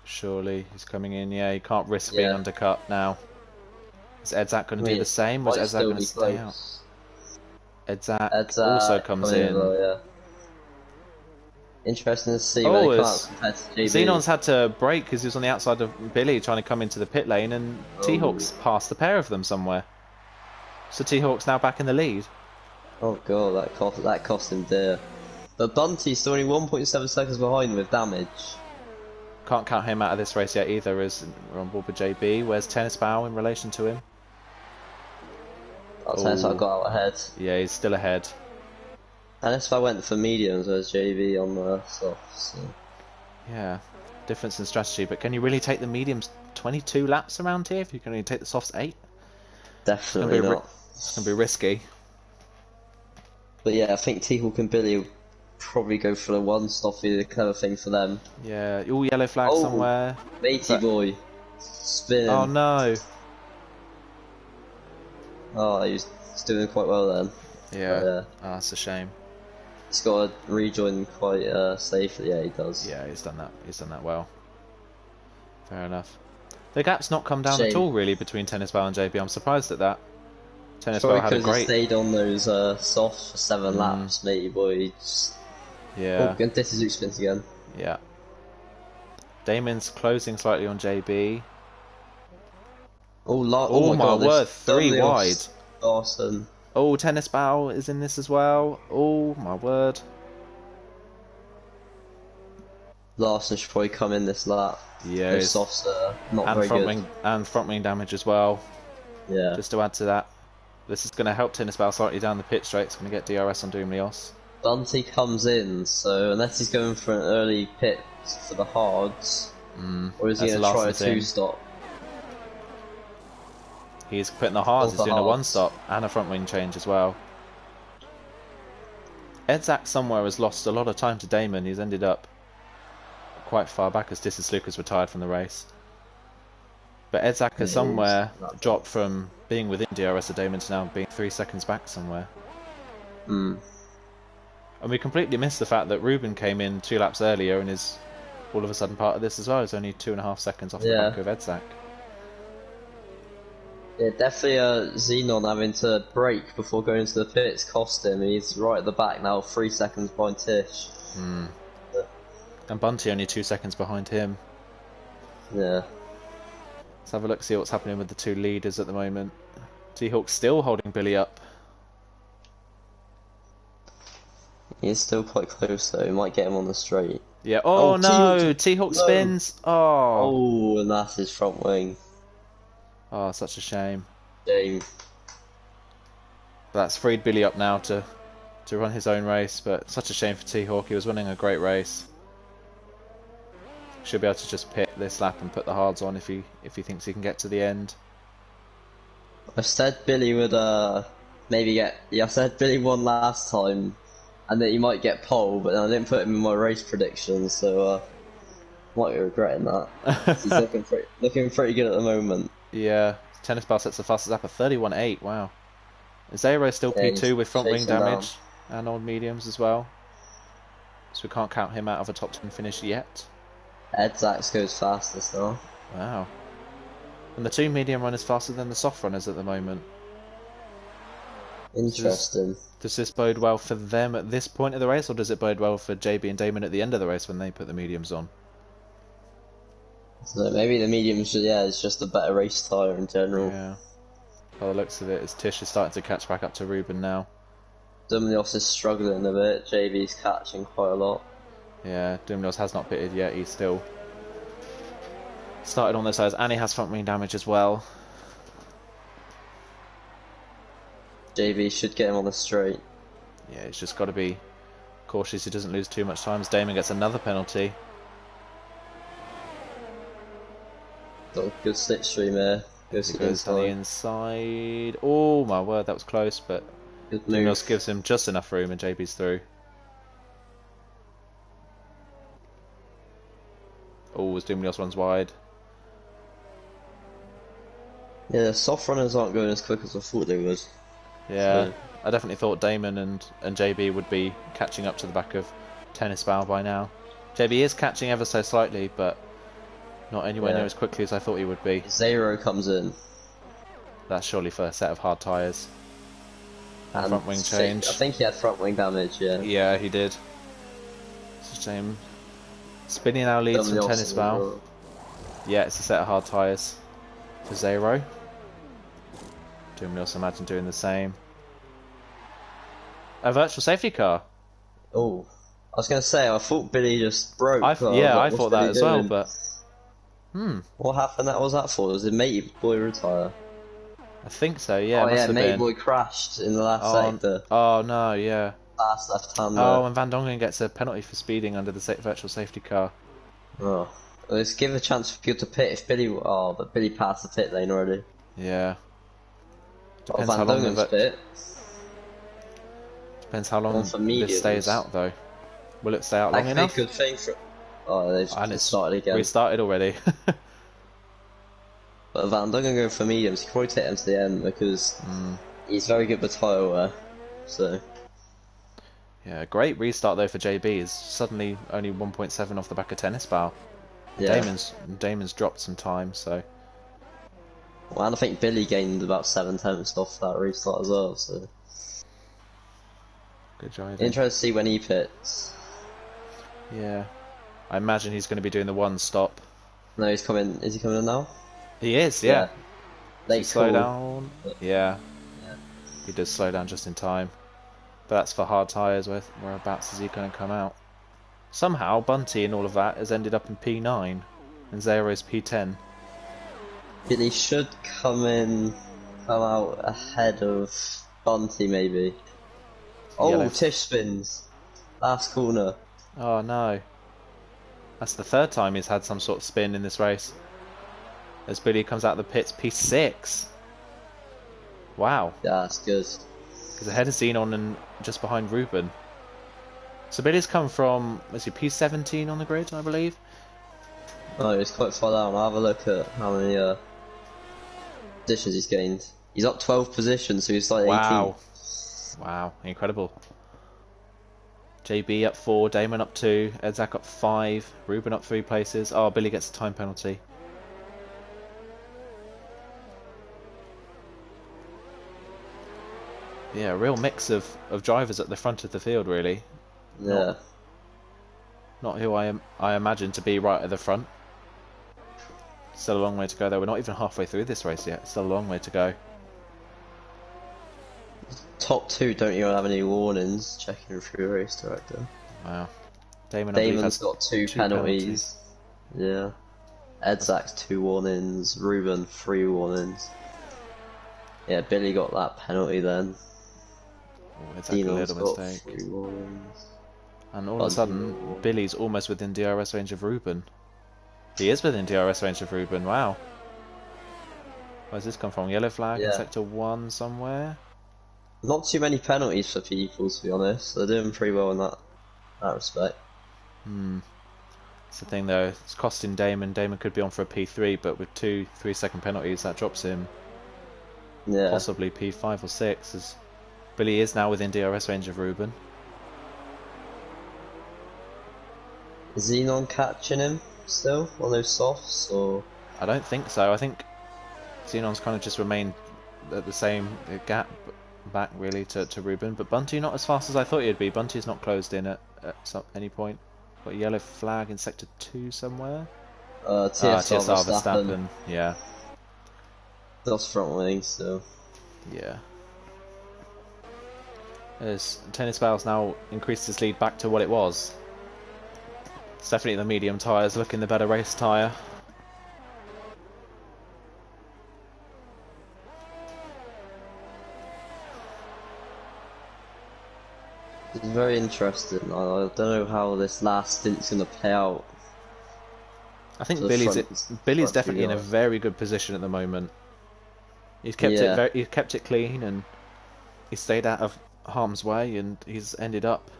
Surely he's coming in. Yeah, he can't risk being undercut now. Is Edzak going to do the same, or is Edzak going to stay out? Edzak also comes in. Interesting to see where they can't compare to JB. Xenon's had to brake because he was on the outside of Billy trying to come into the pit lane, and T-Hawk's passed the pair of them somewhere. So T-Hawk's now back in the lead. Oh god, that cost him dear. But Bunty's still only 1.7 seconds behind with damage. Can't count him out of this race yet either, as we're on board with JB. Where's Tennis Bow in relation to him? Tennis Bow got out ahead. Yeah, he's still ahead. Tennis Bow went for mediums, whereas JB on the softs. So. Yeah, difference in strategy, but can you really take the mediums 22 laps around here if you can only take the softs 8? Definitely not. It's going to be risky. But yeah, I think T-Hawk and Billy will probably go for the one stop, be the clever thing for them. Yeah, all yellow flag somewhere. Matey boy. Spinning. Oh no. Oh, he's doing quite well then. Yeah, oh, that's a shame. He's got to rejoin quite safely, yeah he does. Yeah, he's done that well. Fair enough. The gap's not come down at all really between Tennis Bow and JB, I'm surprised at that. Tennis Bow had a great... he stayed on those softs for 7 laps, matey boy. Yeah. Oh, and this is spins again. Yeah. Damon's closing slightly on JB. Oh my word, 3 wide. Awesome. Oh, Tennis Bow is in this as well. Oh my word. Larson should probably come in this lap. Yeah. Those softs are not very good. And front wing damage as well. Yeah. Just to add to that. This is going to help Tennis Bow slightly down the pit straight. It's going to get DRS on Doomlios. Bunty comes in, so unless he's going for an early pit for the hards, or is he going to try a 2-stop? He's putting the hards, he's doing a 1-stop and a front wing change as well. Edzak somewhere has lost a lot of time to Damon. He's ended up quite far back as Dissis Lucas retired from the race. But Edzak has somewhere dropped from being within DRS of Damon to now being 3 seconds back somewhere. And we completely missed the fact that Ruben came in 2 laps earlier and is all of a sudden part of this as well. He's only 2.5 seconds off the back of Edzak. Yeah, definitely Xenon having to brake before going to the pits cost him. He's right at the back now, 3 seconds behind Tish. And Bunty only 2 seconds behind him. Yeah. Let's have a look, see what's happening with the 2 leaders at the moment. T-Hawk still holding Billy up. He's still quite close though, he might get him on the straight. Yeah, oh no! T-Hawk spins! Oh, and that's his front wing. Oh, such a shame. Shame. That's freed Billy up now to run his own race, but such a shame for T-Hawk. He was winning a great race. Should be able to just pit this lap and put the hards on if he thinks he can get to the end. I said Billy would maybe get. Yeah, I said Billy won last time, and that he might get pole, but I didn't put him in my race predictions, so might be regretting that. He's looking pretty good at the moment. Yeah, Tennis Bow sets the fastest lap of 31.8. Wow. Zero still P2 with front wing damage and old mediums as well, so we can't count him out of a top 10 finish yet. Edzak goes fastest now. Wow. And the 2 medium runners faster than the soft runners at the moment. Interesting. Does this bode well for them at this point of the race, or does it bode well for JB and Damon at the end of the race when they put the mediums on? So maybe the mediums, it's just a better race tyre in general. Yeah. By the looks of it, as Tish is starting to catch back up to Ruben now. Doomlios is struggling a bit, JB's catching quite a lot. Yeah, Doomlios has not pitted yet, he's still started on those sides, and he has front wing damage as well. JB should get him on the straight. Yeah, he's just got to be cautious he doesn't lose too much time as Damon gets another penalty. Got a good slipstream here. Goes on the inside. Oh my word, that was close, but Doomlios gives him just enough room and JB's through. Oh, as Doomlios runs wide. Yeah, the soft runners aren't going as quick as I thought they would. Yeah, so. I definitely thought Damon and JB would be catching up to the back of Tennis Bow by now. JB is catching ever so slightly, but not anywhere near as quickly as I thought he would be. Zero comes in. That's surely for a set of hard tyres. And front wing change. I think he had front wing damage, yeah. Yeah, he did. It's a shame. Spinning now leads from Tennis Bow. Yeah, it's a set of hard tyres for Zero. Doomlios imagine doing the same. A virtual safety car. Oh, I was going to say, I thought Billy just broke. I thought that as well, but... What happened? What was that for? Was it Matey Boy retire? I think so, yeah. Oh yeah, Matey Boy crashed in the last sector. Oh no, yeah. Last left-hander. Oh, and Van Dongen gets a penalty for speeding under the virtual safety car. Oh, well, let's give a chance for people to pit if Billy... Oh, but Billy passed the pit lane already. Yeah. Depends Van Dongen's pit. Depends how long this stays out, though. Will it stay out long enough? Good thing for... Oh, they've just started again. Restarted already. But Van Dongen going for mediums, he can probably take them to the end because he's very good with tyre wear. So... Yeah, great restart though for JB. Is suddenly only 1.7 off the back of Tennis Bow. Yeah. Damon's dropped some time, so... Well, and I think Billy gained about 7/10 off that restart as well, so... Good job. Interesting to see when he pits. Yeah. I imagine he's going to be doing the 1-stop. No, he's coming... Is he coming in now? He is, yeah. Late slow down. Yeah. He does slow down just in time. But that's for hard tyres. Whereabouts is he going to come out? Somehow, Bunty and all of that has ended up in P9. And Zero's P10. Billy should come in... come out ahead of Bunty maybe. Oh, Yellow. Tish spins. Last corner. Oh no. That's the third time he's had some sort of spin in this race. As Billy comes out of the pits, P6. Wow. Yeah, that's good. He's ahead of Xenon and just behind Ruben. So Billy's come from, was he P17 on the grid, I believe? Oh, he's quite far down. I'll have a look at how many positions he's gained. He's up 12 positions, so he's like 18. Wow. Wow, incredible. JB up 4, Damon up 2, Edzak up 5, Ruben up 3 places. Oh, Billy gets a time penalty. Yeah, a real mix of drivers at the front of the field, really. Yeah. Not who I imagine to be right at the front. Still a long way to go, though. We're not even halfway through this race yet. Still a long way to go. Top 2 don't even have any warnings. Checking through race director. Wow. Damon, I believe, has got two penalties. Yeah. Edzak's 2 warnings. Ruben 3 warnings. Yeah, Billy got that penalty then. Oh, it's like a little mistake. 3 warnings. And all of a sudden, Billy's almost within DRS range of Ruben. He is within DRS range of Ruben, wow. Where's this come from? Yellow flag in sector 1 somewhere? Not too many penalties for people, to be honest. They're doing pretty well in that respect. It's the thing though, it's costing Damon. Damon could be on for a P3, but with 2 3-second penalties, that drops him possibly P5 or 6, as Billy is now within DRS range of Ruben. Is Xenon catching him still on those softs, or? I don't think so. I think Xenon's kind of just remained at the same gap back really to Ruben, but Bunty not as fast as I thought he'd be. Bunty's not closed in at any point. Got a yellow flag in sector 2 somewhere. TSR Verstappen. Yeah. That's front wing, so. Yeah. As Tennis Bowles now increased his lead back to what it was. It's definitely the medium tyres looking the better race tyre. It's very interesting. I don't know how this last stint's going to play out. I think Billy's definitely in a very good position at the moment. He's kept it clean, and he stayed out of harm's way, and he's ended up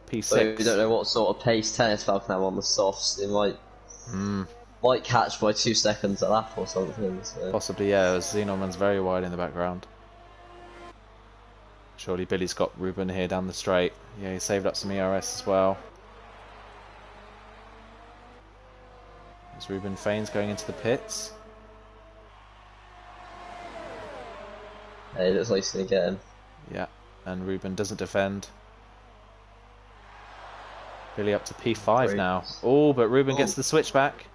P6. But we don't know what sort of pace Tennis Ball can have on the softs. It might catch by 2 seconds a lap or something. So. Possibly, yeah. Xenon runs very wide in the background. Surely Billy's got Ruben here down the straight. Yeah, he saved up some ERS as well. As Ruben feigns going into the pits. Hey, it looks like he's going to get him. Yeah, and Ruben doesn't defend. Billy up to P5 now. Oh, but Ruben gets the switchback.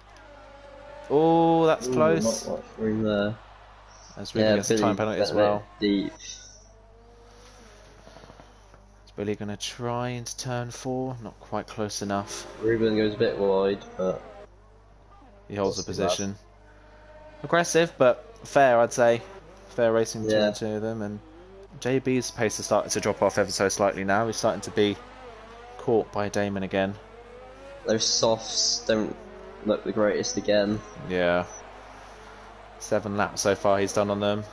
Oh, that's close. Not much room there. As Ruben gets the time penalty as well. Deep. Is Billy going to try into turn 4? Not quite close enough. Ruben goes a bit wide, but he holds the position. Aggressive, but fair, I'd say. Fair racing between the two of them, and JB's pace has started to drop off ever so slightly now. He's starting to be caught by Damon again. Those softs don't look the greatest again. Yeah. 7 laps so far he's done on them.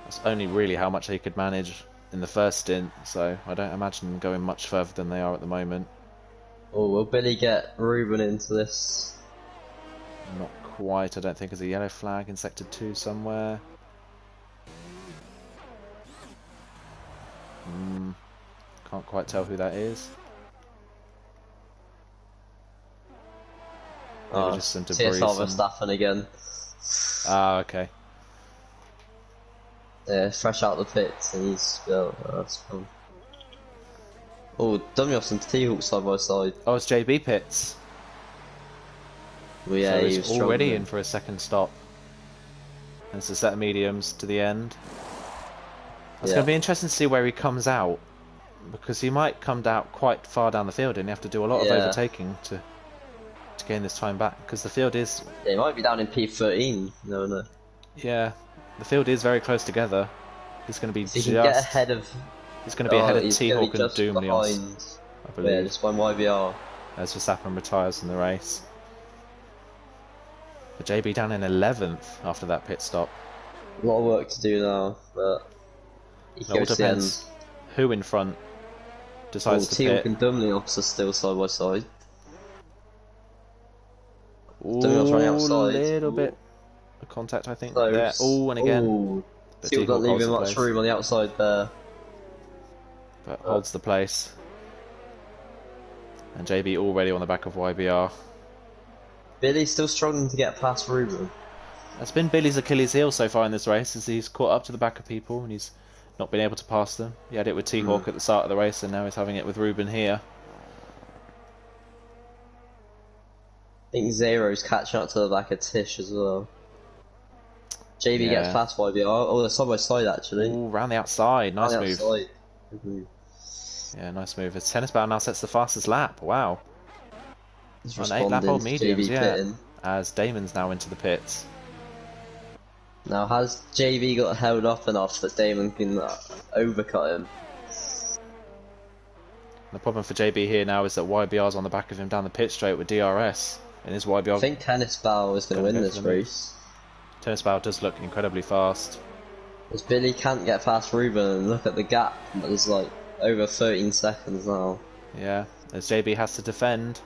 That's only really how much he could manage in the first stint, so I don't imagine them going much further than they are at the moment. Oh, will Billy get Ruben into this? Not quite, I don't think. There's a yellow flag in sector 2 somewhere. Can't quite tell who that is. Maybe just some debris. TSR Verstappen again. Ah, okay. Yeah, fresh out the pits and he's that's fun. Oh, Dumyos and T-Hawk side by side. Oh, it's JB pits. Well, yeah, so he he's was already struggling. in for a second stop. And it's a set of mediums to the end. It's going to be interesting to see where he comes out, because he might come out quite far down the field and you have to do a lot of overtaking to gain this time back, because the field is... Yeah, he might be down in P13, no. Yeah, The field is very close together. He's going to be So he can get ahead of. He's going to be ahead of He's going T-Hawk to be and just Doomleons, behind. I believe. Yeah, just behind YBR. As Verstappen retires from the race. But JB down in 11th after that pit stop. A lot of work to do now, but he It all goes to the end. depends who in front decides to T-Hawk pit. and Dumbly are still side by side. Ooh, Dumbly running a outside. little bit of contact, I think. Close. There. Oh, and again. Ooh. But T-Hawk T-Hawk not holds leaving the much place. room on the outside there. But holds the place. And JB already on the back of YBR. Billy's still struggling to get past Ruben. That's been Billy's Achilles heel so far in this race, as he's caught up to the back of people and he's not been able to pass them. He had it with T-Hawk at the start of the race and now he's having it with Ruben here. I think Zero's catching up to the back of Tish as well. JB gets past YBR. Oh, they're side by side actually. Ooh, round the outside. Nice move. Outside. Yeah, nice move. As Tennis Bow now sets the fastest lap. Wow. He's On 8 lap old mediums, JB yeah. pitting. As Damon's now into the pits. Now, has JB got held up enough that Damon can overcut him? The problem for JB here now is that YBR's on the back of him down the pit straight with DRS. And is YBR... I think Tennis Bow is going to win this race. Tennis Bow does look incredibly fast. Because Billy can't get past Ruben, and look at the gap. There's like over 13 seconds now. Yeah, as JB has to defend.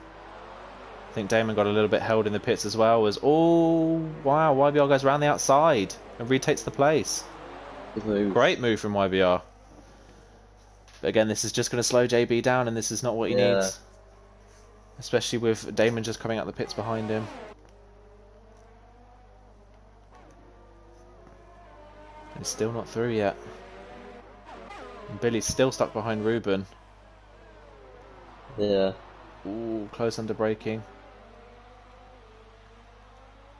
I think Damon got a little bit held in the pits as well. As oh wow, YBR goes around the outside and retakes the place. Great move from YBR. But again, this is just going to slow JB down, and this is not what he needs. Especially with Damon just coming out the pits behind him. He's still not through yet. And Billy's still stuck behind Ruben. Yeah. Ooh, close under braking.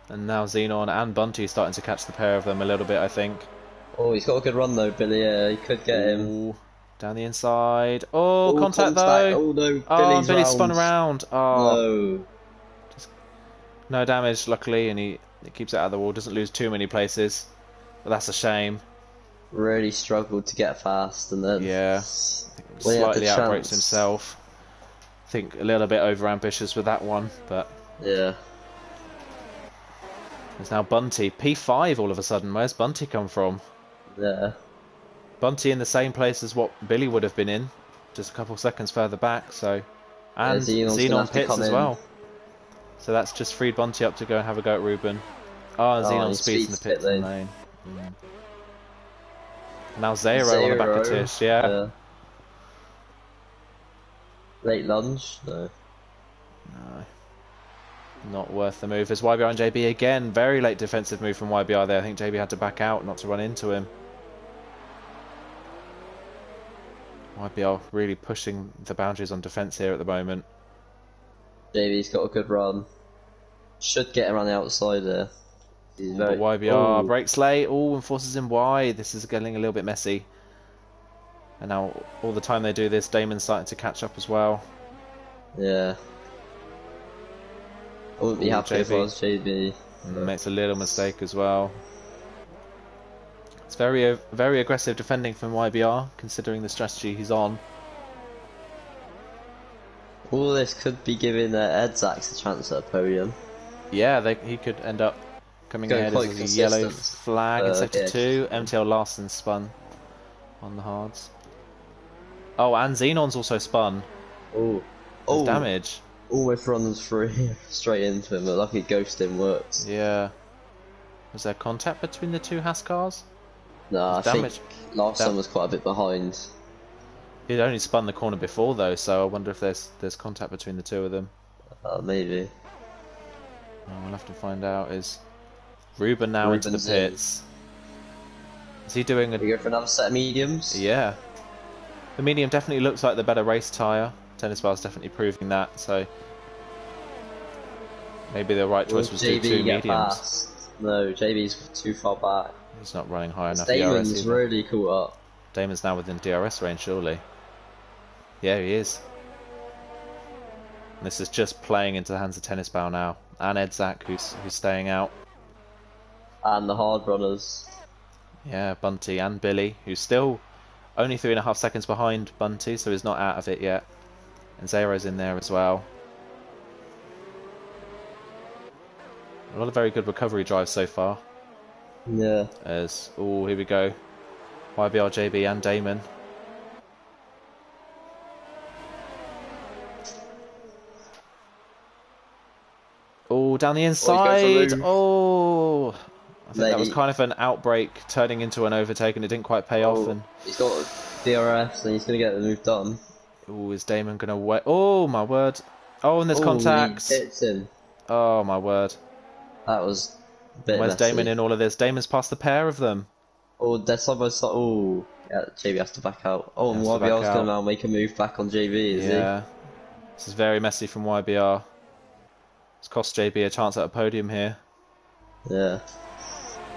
And now Xenon and Bunty starting to catch the pair of them a little bit, I think. Oh, he's got a good run though, Billy. Yeah, he could get him. Down the inside. Oh, contact though. Oh no, Billy spun around. Oh, no. No damage, luckily, and he keeps it out of the wall. Doesn't lose too many places, but that's a shame. Really struggled to get fast, and then slightly outbreaks himself. I think a little bit over ambitious with that one, but yeah. There's now Bunty P5 all of a sudden. Where's Bunty come from? Yeah. Bunty in the same place as what Billy would have been in, just a couple seconds further back. So, and Xenon pits as well. So that's just freed Bunty up to go and have a go at Ruben. Oh, Xenon speeds in the pit lane. Now Zero on the back of Tish, yeah. Late lunge? No. No. Not worth the move. As YBR and JB again, very late defensive move from YBR there. I think JB had to back out not to run into him. YBR really pushing the boundaries on defence here at the moment. JB's got a good run. Should get him on the outside there. But YBR breaks late, and forces him wide. This is getting a little bit messy. And now, all the time they do this, Damon's starting to catch up as well. Yeah. I wouldn't be happy if I was JB. Makes a little mistake as well. It's very aggressive defending from YBR, considering the strategy he's on. All this could be giving Edzak a chance at a podium. Yeah, he could end up coming ahead as a yellow flag in sector 2. MTL Larson spun on the hards. Oh, and Xenon's also spun. Oh, damage. Almost runs through straight into him, but lucky ghosting works. Yeah. Was there contact between the two Haas cars? No, I think Larson was quite a bit behind. He'd only spun the corner before though, so I wonder if there's contact between the two of them. Maybe. We'll have to find out. Is Ruben now into the pits? Is he doing We go for another set of mediums? Yeah. The medium definitely looks like the better race tyre. Tennis Bar's definitely proving that, so maybe the right choice was to do two mediums. Past? No, JB's too far back. He's not running high enough. Damon's really caught up. Damon's now within DRS range, surely. Yeah, he is. And this is just playing into the hands of Tennis Bow now, and Edzak, who's staying out. And the hard runners. Yeah, Bunty and Billy, who's still only 3.5 seconds behind Bunty, so he's not out of it yet. And Zero's in there as well. A lot of very good recovery drives so far. Yeah. Oh, here we go. YBR, JB and Damon. Oh, down the inside. Oh, I think that was kind of an outbreak turning into an overtake, and it didn't quite pay off. And he's got DRS, and he's going to get the move done. Oh, is Damon going to wait? Oh, my word. Oh, and there's contacts. He hits him. Oh, my word. That was a bit Where's messy. Damon in all of this? Damon's past the pair of them. Oh, that's almost like, oh, yeah, JB has to back out. Oh, and YBR's going to now make a move back on JB, is he? Yeah. This is very messy from YBR. It's cost JB a chance at a podium here. Yeah.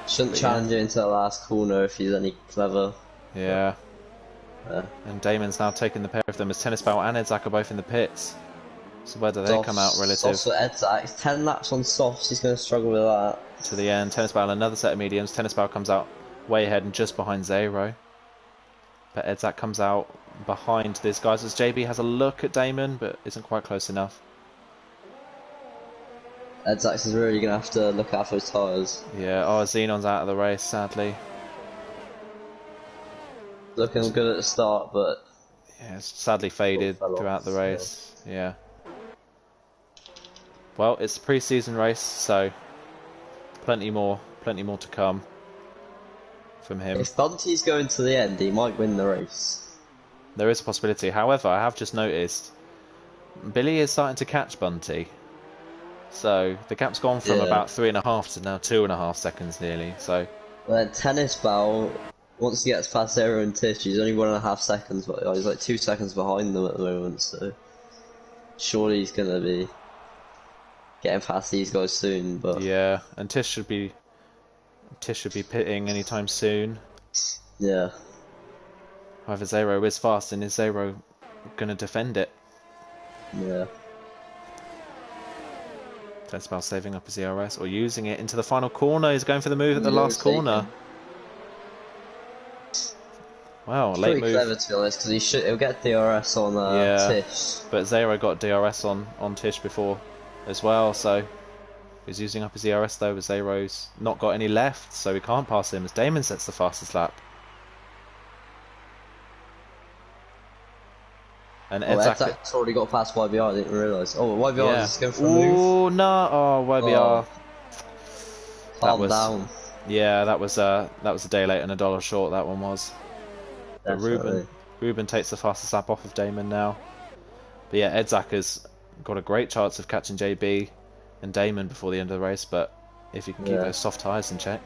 Shouldn't challenge it into the last corner if he's any clever. Yeah. And Damon's now taking the pair of them as Tennis Bell and Edzak are both in the pits. So where do they come out relative? Softs for Edzak. 10 laps on softs, he's going to struggle with that. To the end. Tennis Bell another set of mediums. Tennis Bell comes out way ahead and just behind Zero. But Edzak comes out behind these guys as JB has a look at Damon but isn't quite close enough. Edzak is really going to have to look out for his tyres. Yeah, oh, Xenon's out of the race, sadly. Looking good at the start, but... Yeah, it's sadly faded throughout the race, yeah. Well, it's a pre-season race, so plenty more to come from him. If Bunty's going to the end, he might win the race. There is a possibility. However, I have just noticed Billy is starting to catch Bunty. So the gap's gone from about 3.5 to now 2.5 seconds nearly. So Tennis Bell, once he gets past Zero and Tish, he's only 1.5 seconds, but he's like 2 seconds behind them at the moment. So surely he's gonna be getting past these guys soon. But yeah, and Tish should be pitting anytime soon. Yeah. However, Zero is fast, and is Zero gonna defend it? Yeah. Tennis Bell saving up his ERS or using it into the final corner. He's going for the move at the last corner. Wow, late move. Pretty clever to be honest, because he'll get DRS on Tish. But Zero got DRS on Tish before as well, so he's using up his ERS though. But Zero's not got any left, so he can't pass him as Damon sets the fastest lap. And Edzak's already got past YBR, I didn't realise. Oh, YBR is going for a move. Oh, no. Oh, YBR. Calm down. Yeah, that was a day late and $1 short, that one was. But Ruben takes the fastest lap off of Damon now. But yeah, Edzak has got a great chance of catching JB and Damon before the end of the race, but if you can keep those soft tyres in check.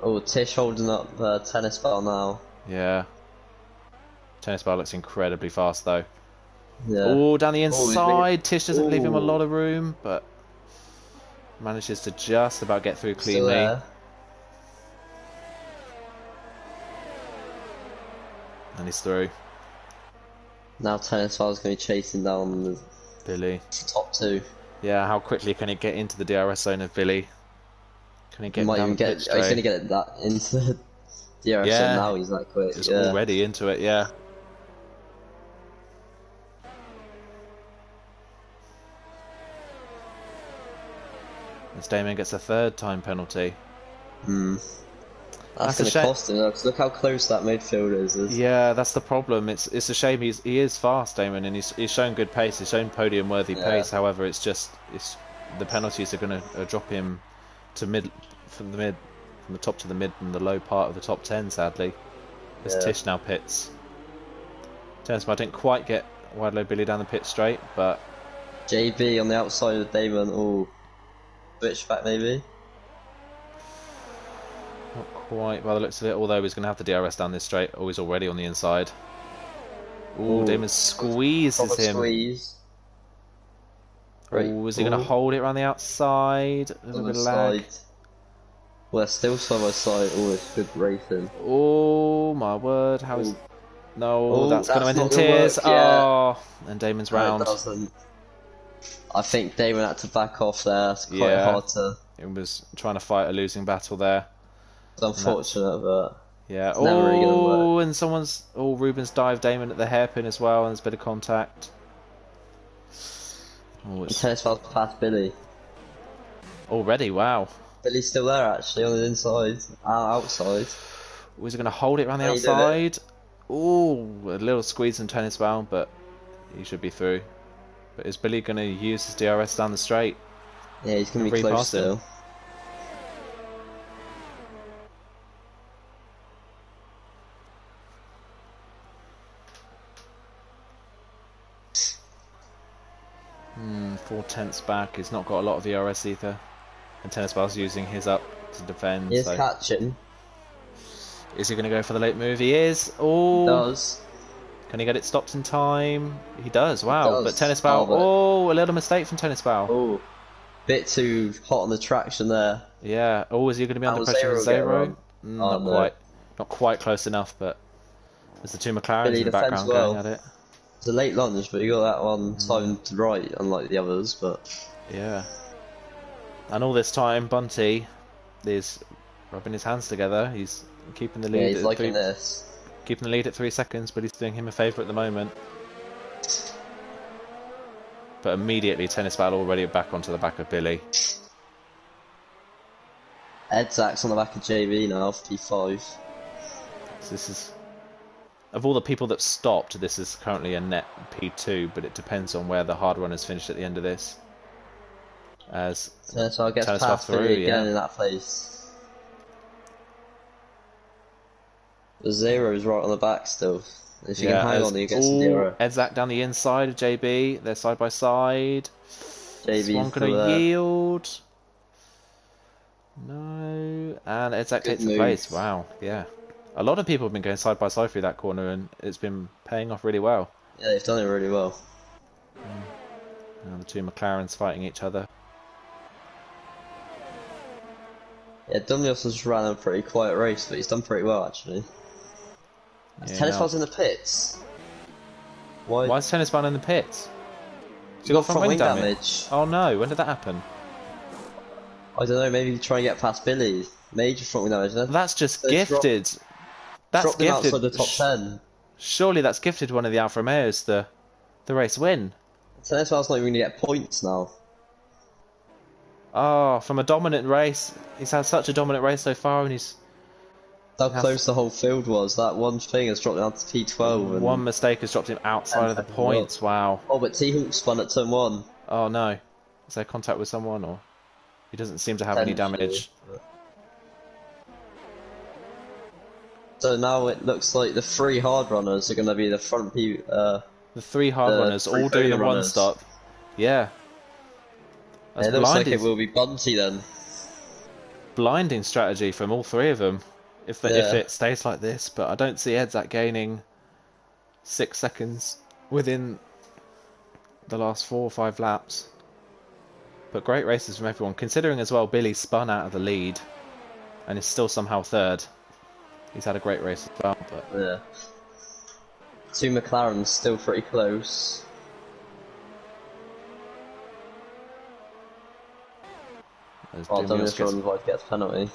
Oh, Tish holding up Tennis Bell now. Yeah. Tennis Bell looks incredibly fast though. Yeah. Oh, down the inside. Tish doesn't leave him a lot of room, but manages to just about get through cleanly. And he's through. Now Tennis Bell's going to be chasing down the Billy. Top two. Yeah, how quickly can he get into the DRS zone of Billy? Can he get down the pit straight? He's going to get that into the DRS zone now, he's that quick. He's already into it, yeah. As Damon gets a third time penalty. That's going to cost him, because look how close that midfield is. Yeah, that's the problem. It's a shame he is fast, Damon, and he's shown good pace. He's shown podium-worthy pace. However, it's the penalties are going to drop him to from the top to the mid and the low part of the top 10. Sadly, as Tish now pits. Tennis Bell didn't quite get Wide Low Billy down the pit straight, but JB on the outside of Damon. Oh, switch back maybe. Not quite by the looks of it, although he's going to have the DRS down this straight. Oh, he's already on the inside. Oh, Damon squeezes him. Squeeze. Oh, is he going to hold it around the outside? A little bit of lag. Well, they're still side by side. Oh, it's good racing. Oh, my word. How is... No, that's going to end in tears. Oh, and Damon's round. I think Damon had to back off there. It's quite hard to... He was trying to fight a losing battle there. It's unfortunate, but yeah. it's never really going to work. And someone's... Oh, Ruben's dived Damon at the hairpin as well, and there's a bit of contact. Oh, it's... Tennis balls past Billy. Already, wow. Billy's still there, actually, on the inside. Outside. Was he going to hold it around the He did it. outside? Oh, a little squeeze in tennis ball, but he should be through. But is Billy going to use his DRS down the straight? Yeah, he's going to be close still. Four tenths back. He's not got a lot of DRS either. And tennis ball's using his up to defend. He is catching. Is he going to go for the late move? He is. Oh, he does. Can he get it stopped in time? He does. Wow. He does. But tennis ball. Oh, a little mistake from tennis ball. Oh, bit too hot on the traction there. Yeah. Oh, is he going to be under pressure with Zero? Not quite. Not quite close enough, but there's the two McLarens in the background going at it. It's a late lunge, but you got that one timed right, unlike the others. But yeah. And all this time, Bunty is rubbing his hands together. He's keeping the lead. Yeah, he's liking this. Keeping the lead at 3 seconds, but he's doing him a favour at the moment. But immediately, tennis ball already back onto the back of Billy. Edzak's on the back of JB now, P5. So this is, of all the people that stopped, this is currently a net P2, but it depends on where the hard runners finish at the end of this. As so I guess past through again in that place. The Zero's right on the back still. If you can hang on, you get some Zero. Edzak down the inside of JB. They're side by side. JB's one going to yield. No. And Edzak takes the place. Wow. Yeah. A lot of people have been going side by side through that corner, and it's been paying off really well. Yeah, they've done it really well. And the two McLarens fighting each other. Yeah, Dumnios has ran a pretty quiet race, but he's done pretty well actually. Yeah, tennis ball's in the pits. Why is tennis ball in the pits? So you got front wing damage. Oh no, when did that happen? I don't know, maybe try and get past Billy. Major front wing damage. That's just gifted. That's gifted. Outside the top 10. Surely that's gifted one of the Alfa Romeos the race win. Tennis ball's not even going to get points now. Oh, from a dominant race. He's had such a dominant race so far, and he's... How close the whole field was. That one thing has dropped down to P12. And one mistake has dropped him outside of the points. Wow. Oh, but T-Hawk spun at turn 1. Oh no. Is there contact with someone, or... He doesn't seem to have any damage. So now it looks like the 3 hard runners are going to be the front the 3 hard runners all doing the one stop. Yeah. It looks like it will be Bunty then. Blinding strategy from all 3 of them. If it stays like this, but I don't see Edzak gaining 6 seconds within the last 4 or 5 laps. But great races from everyone, considering as well Billy spun out of the lead and is still somehow 3rd. He's had a great race as well. But yeah, 2 McLarens still pretty close. Dumnios gets a penalty.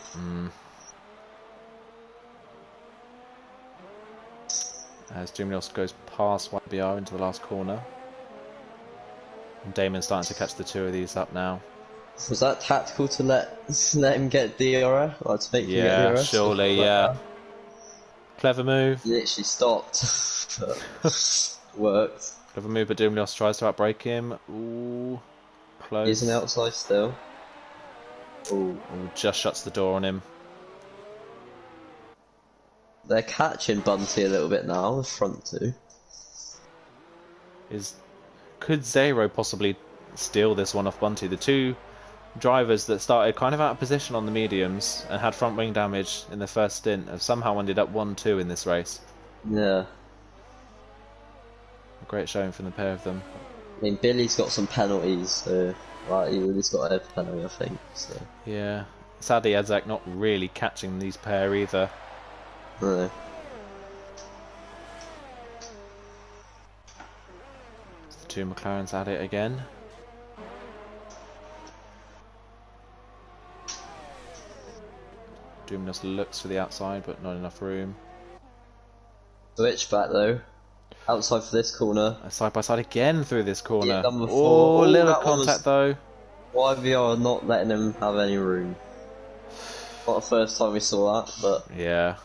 As Dumnios goes past YBR into the last corner. And Damon's starting to catch the 2 of these up now. Was that tactical to let him get DRS? Or to make him get DRS? Surely, yeah. Clever move. He literally stopped. Worked. Clever move, but Dumnios tries to outbrake him. Ooh, close. He's on the outside still. Ooh, just shuts the door on him. They're catching Bunty a little bit now, the front 2. Could Zero possibly steal this one off Bunty? The 2 drivers that started kind of out of position on the mediums and had front wing damage in the first stint have somehow ended up 1-2 in this race. Yeah. A great showing from the pair of them. I mean, Billy's got some penalties, so he's got a penalty, I think. So. Yeah. Sadly, Edzak not really catching these pair either. No. The 2 McLarens at it again. Doomless looks for the outside, but not enough room. Switchback though. Outside for this corner. Side by side again through this corner. Yeah, number 4. Oh, Oh, little that contact though. YVR not letting him have any room. Not the first time we saw that, but yeah,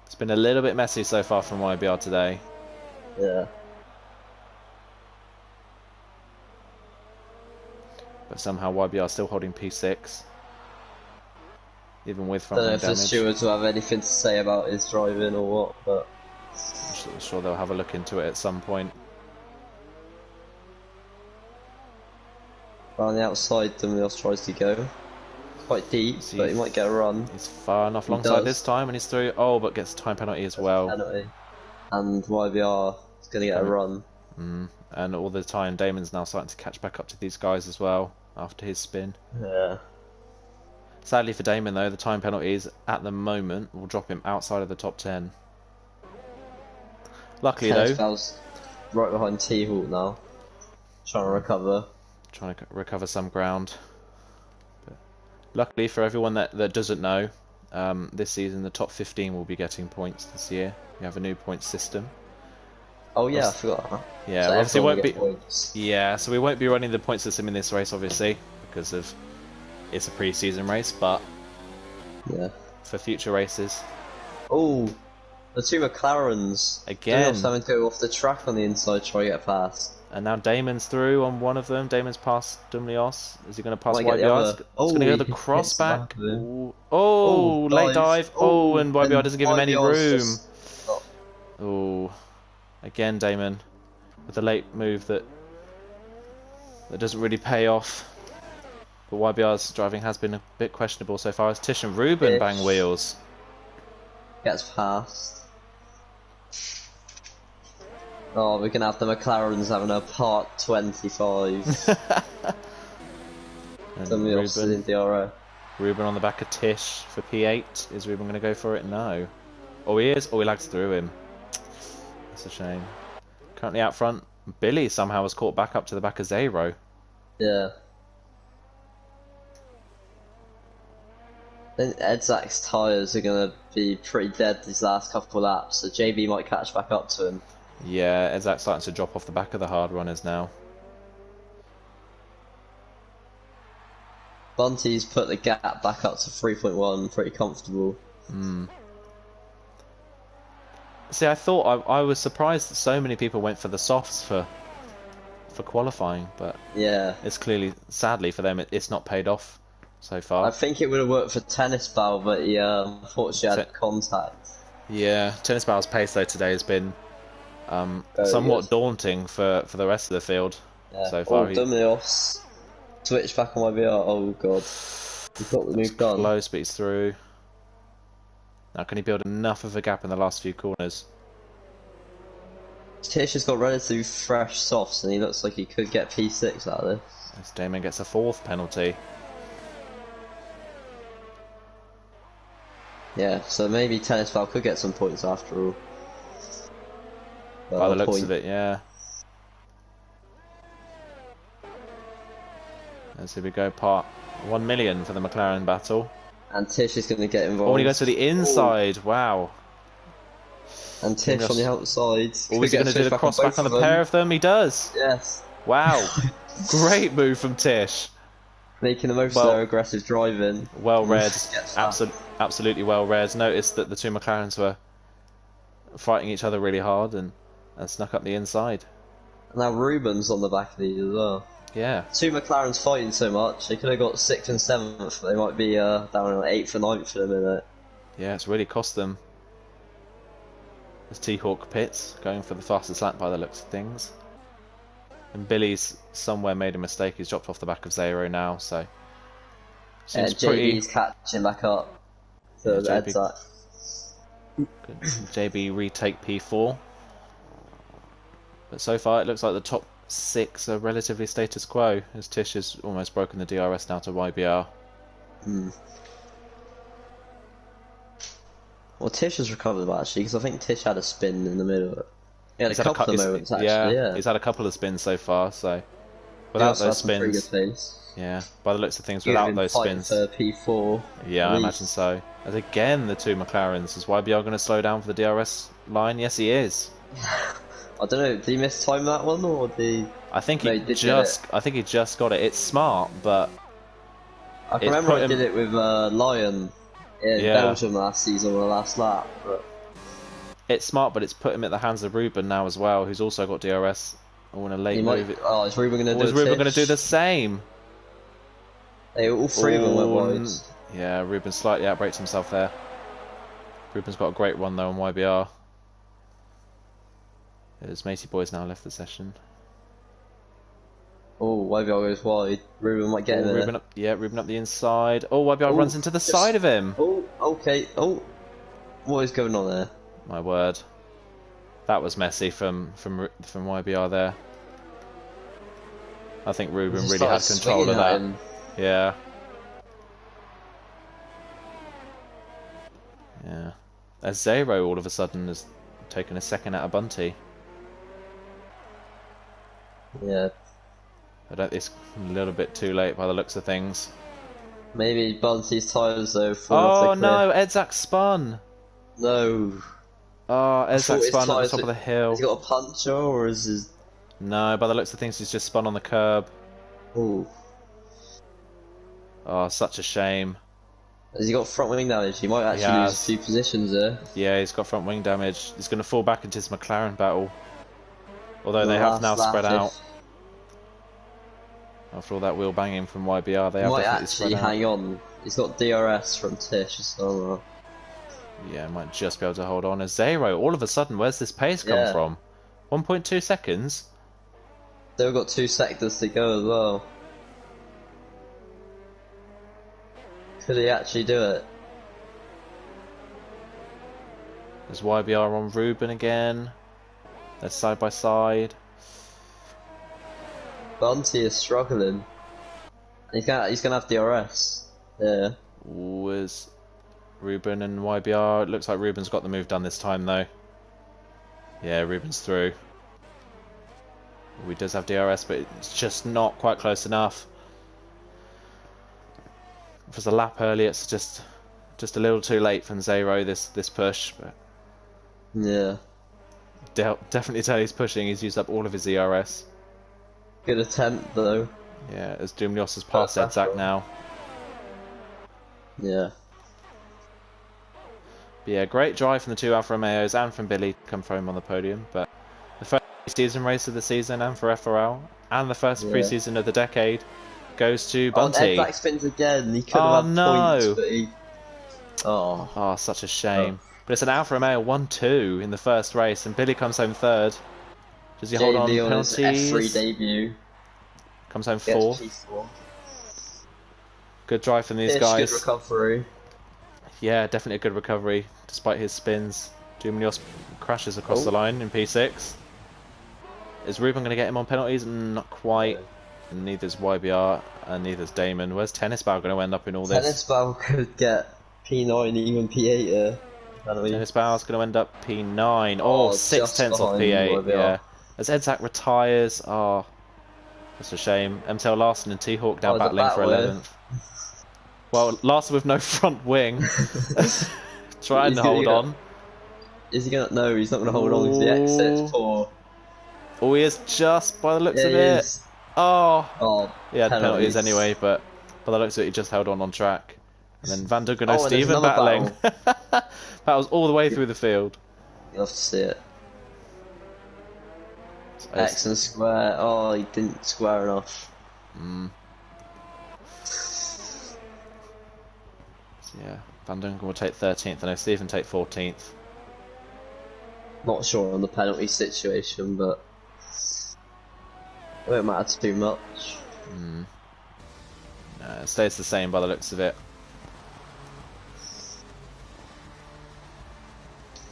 it's been a little bit messy so far from YBR today. Yeah. But somehow YBR still holding P6, even with front I don't know wing if the damage. stewards will have anything to say about his driving or what, but I'm sure they'll have a look into it at some point. around the outside, Doomless tries to go. Quite deep, but he might get a run. He's far enough alongside this time, and he's through. Oh, but gets a time penalty as well. Penalty. And YBR is going to get a run. And all the time, Damon's now starting to catch back up to these guys as well after his spin. Yeah. Sadly for Damon, though, the time penalties at the moment will drop him outside of the top 10. Luckily, though, right behind T-Hawk now, trying to recover. Trying to recover some ground. But luckily for everyone that doesn't know, this season the top 15 will be getting points this year. We have a new point system. Oh yeah, I forgot that. Yeah, So obviously won't be. Points. Yeah, so we won't be running the point system in this race, obviously, because of it's a pre-season race. But yeah, for future races. Oh, the two McLarens again. Having to go off the track on the inside, try to get past. And now Damon's through on one of them. Damon's past Doomless. Is he going to pass Might YBR? It's going to go the cross back. Oh, late dive. Oh, and YBR doesn't give him any room. Oh, again Damon with a late move that doesn't really pay off. But YBR's driving has been a bit questionable so far. As Tish and Ruben bang wheels. Gets past. Oh, we're going to have the McLarens having a part 25. And Ruben on the back of Tish for P8. Is Ruben going to go for it? No. Oh, he is. Oh, he lags through him. That's a shame. Currently out front, Billy somehow was caught back up to the back of Zero. Yeah. I think Edzak's tyres are going to be pretty dead these last couple of laps, so JB might catch back up to him. Yeah, Edzak's starting to drop off the back of the hard runners now. Bunty's put the gap back up to 3.1, pretty comfortable. See, I thought I was surprised that so many people went for the softs for qualifying, but yeah, it's clearly, sadly for them, it's not paid off so far. I think it would have worked for Tennis Ball, but he unfortunately had contact. Yeah, Tennis Ball's pace though today has been somewhat daunting for the rest of the field so far. Oh, Doomless switch back on YBR. Oh god, he's got the move done. Close, but he's through. Now, can he build enough of a gap in the last few corners? Tish has got relatively fresh softs, and he looks like he could get P6 out of this. As Damon gets a 4th penalty. Yeah, so maybe Tennis Ball could get some points after all. By the looks of it, yeah. As here we go, part 1 million for the McLaren battle. And Tish is going to get involved. Oh, and he goes to the inside. Oh. Wow. And Tish on the outside. Oh, is he going to do the cross back on the pair of them? He does. Yes. Wow. Great move from Tish. Making the most of their aggressive driving. Well read. Absolutely well read. Noticed that the two McLarens were fighting each other really hard and snuck up the inside. And now Ruben's on the back of these as well. Yeah. Two McLarens fighting so much, they could have got 6th and 7th, they might be down in 8th and 9th in a minute. Yeah, it's really cost them. As T-Hawk pits, going for the fastest lap by the looks of things. And Billy's somewhere made a mistake, he's dropped off the back of Zero now, so... Seems JB's catching back up to the Edzak. JB retake P4. But so far it looks like the top 6 are relatively status quo, as Tish has almost broken the DRS now to YBR. Well, Tish has recovered that actually, because I think Tish had a spin in the middle. He had a couple of moments actually, yeah. He's had a couple of spins so far, so Without those Pretty good spins. pace. Yeah, by the looks of things, without those spins. For P4. Yeah, I imagine so. And again, the two McLarens. Is YBR going to slow down for the DRS line? Yes, he is. I don't know. Did he miss-time that one, or did he... I think he just got it. It's smart, but I can remember I did it with Lion in Belgium last season on the last lap. But... It's smart, but it's put him at the hands of Ruben now as well, who's also got DRS. Or in a late move. Oh, is Ruben going to do Is Ruben going to do the same? Hey, all three of them went wide. Yeah, Ruben slightly outbraked himself there. Ruben's got a great run though on YBR. His matey boys now left the session. Oh, YBR goes wide. Ruben might get in there. Ruben up the inside. Oh, YBR runs into the side of him. Oh, okay. Oh, what is going on there? My word. That was messy from YBR there. I think Ruben really had control of that. Yeah. Yeah. As Zero all of a sudden has taken a second out of Bunty. Yeah. It's a little bit too late by the looks of things. Maybe Bunty's tyres though. Oh no, Edzak spun. No. Oh, Edzak spun at the top of the hill. Has he got a puncher or is his... No, by the looks of things he's just spun on the curb. Ooh. Oh, such a shame. Has he got front wing damage? He might actually lose a few positions there. Yeah, he's got front wing damage. He's going to fall back into his McLaren battle. Although they have now spread out. After all that wheel banging from YBR, they have definitely spread out. Hang on. He's got DRS from Tish as well. Yeah, might just be able to hold on. As Zero, all of a sudden, where's this pace come from? 1.2 seconds? They've got 2 sectors to go as well. Could he actually do it? There's YBR on Ruben again. They're side by side. Bunty is struggling. He's gonna have DRS. Yeah. Was Ruben and YBR? It looks like Ruben's got the move done this time though. Yeah, Ruben's through. He does have DRS, but it's just not quite close enough. If it was a lap early, it's just a little too late from Zero this push. But yeah. Definitely tell he's pushing. He's used up all of his ERS. Good attempt though. Yeah, as Doomlios has passed Edzak now. Yeah. But yeah, great drive from the two Alfa Romeos and from Billy to come for him on the podium. But the first season race of the season and for FRL and the first pre-season of the decade goes to Bunty. Edzak spins again. He could have had points, but he... Oh, such a shame. But it's an Alfa Romeo 1-2 in the first race, and Billy comes home third. Does he hold on penalties? F3 debut. Comes home fourth. Good drive from these guys. Good recovery. Yeah, definitely a good recovery, despite his spins. Doomlios crashes across the line in P6. Is Ruben going to get him on penalties? Not quite. And neither's YBR, and neither's Damon. Where's Tennis Bow going to end up in all this? Tennis Bow could get P9, even P8 here. Tennis Bow's going to end up P9. Oh, 6/10 off P8. Yeah. As Edzak retires, that's a shame. MTL Larson and T-Hawk now battling for 11th. Well, Larson with no front wing. Trying to hold on. Is he gonna? No, he's not gonna hold on because the exit's poor. Oh, he is just by the looks of it. Oh, yeah, penalties anyway, but by the looks of it, he just held on track. And then Van Duggan and Steven battling. Battles all the way through the field. You'll have to see it. X and square. Oh, he didn't square enough. So yeah, Van Dungen will take 13th. I know Stephen take 14th. Not sure on the penalty situation, but it won't matter too much. No, it stays the same by the looks of it.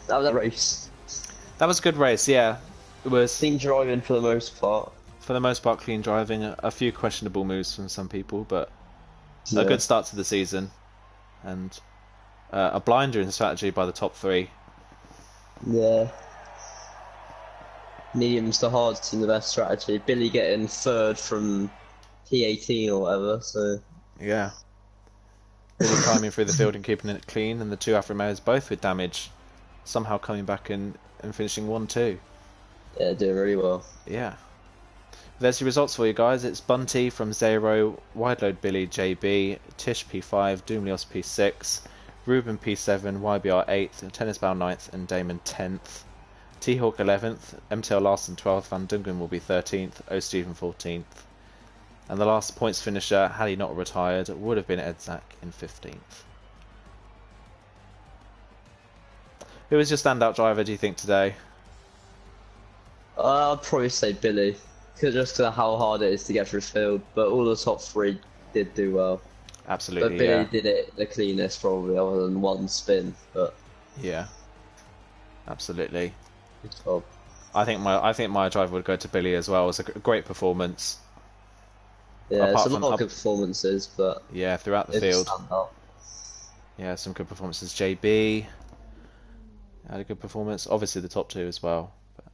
That was a race. That was a good race, yeah. It was clean driving for the most part. For the most part, clean driving. A few questionable moves from some people, but a good start to the season. And a blinder in strategy by the top three. Yeah. mediums to hards seem the best strategy. Billy getting third from P18 or whatever, so... Yeah. Really climbing through the field and keeping it clean, and the two Alfa Romeos both with damage, somehow coming back and finishing 1-2. Yeah, doing really well. Yeah. There's your results for you guys. It's Bunty from 0, Wideload Billy JB, Tish P5, Doomlios P6, Ruben P7, YBR 8th, Tennisbao 9th, and Damon 10th. T-Hawk 11th, MTL Larson 12th, Van Dungen will be 13th, O Stephen 14th. And the last points finisher, had he not retired, would have been Edzak in 15th. Who was your standout driver, do you think, today? I'd probably say Billy, just because of how hard it is to get through field, but all the top three did do well. Absolutely, but Billy yeah. did it the cleanest, probably, other than one spin, but... Yeah. Absolutely. Good job. I think my driver would go to Billy as well. It was a great performance. Yeah, it's a lot of good performances, but... Yeah, throughout the field. Yeah, some good performances. JB had a good performance. Obviously the top two as well. But...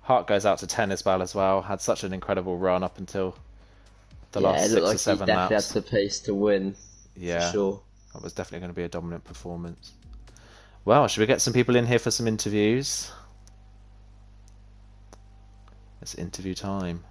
Heart goes out to Tennisbal as well. Had such an incredible run up until the last 6 or 7 laps. He definitely had the pace to win. Yeah, for sure. That was definitely going to be a dominant performance. Well, should we get some people in here for some interviews? It's interview time.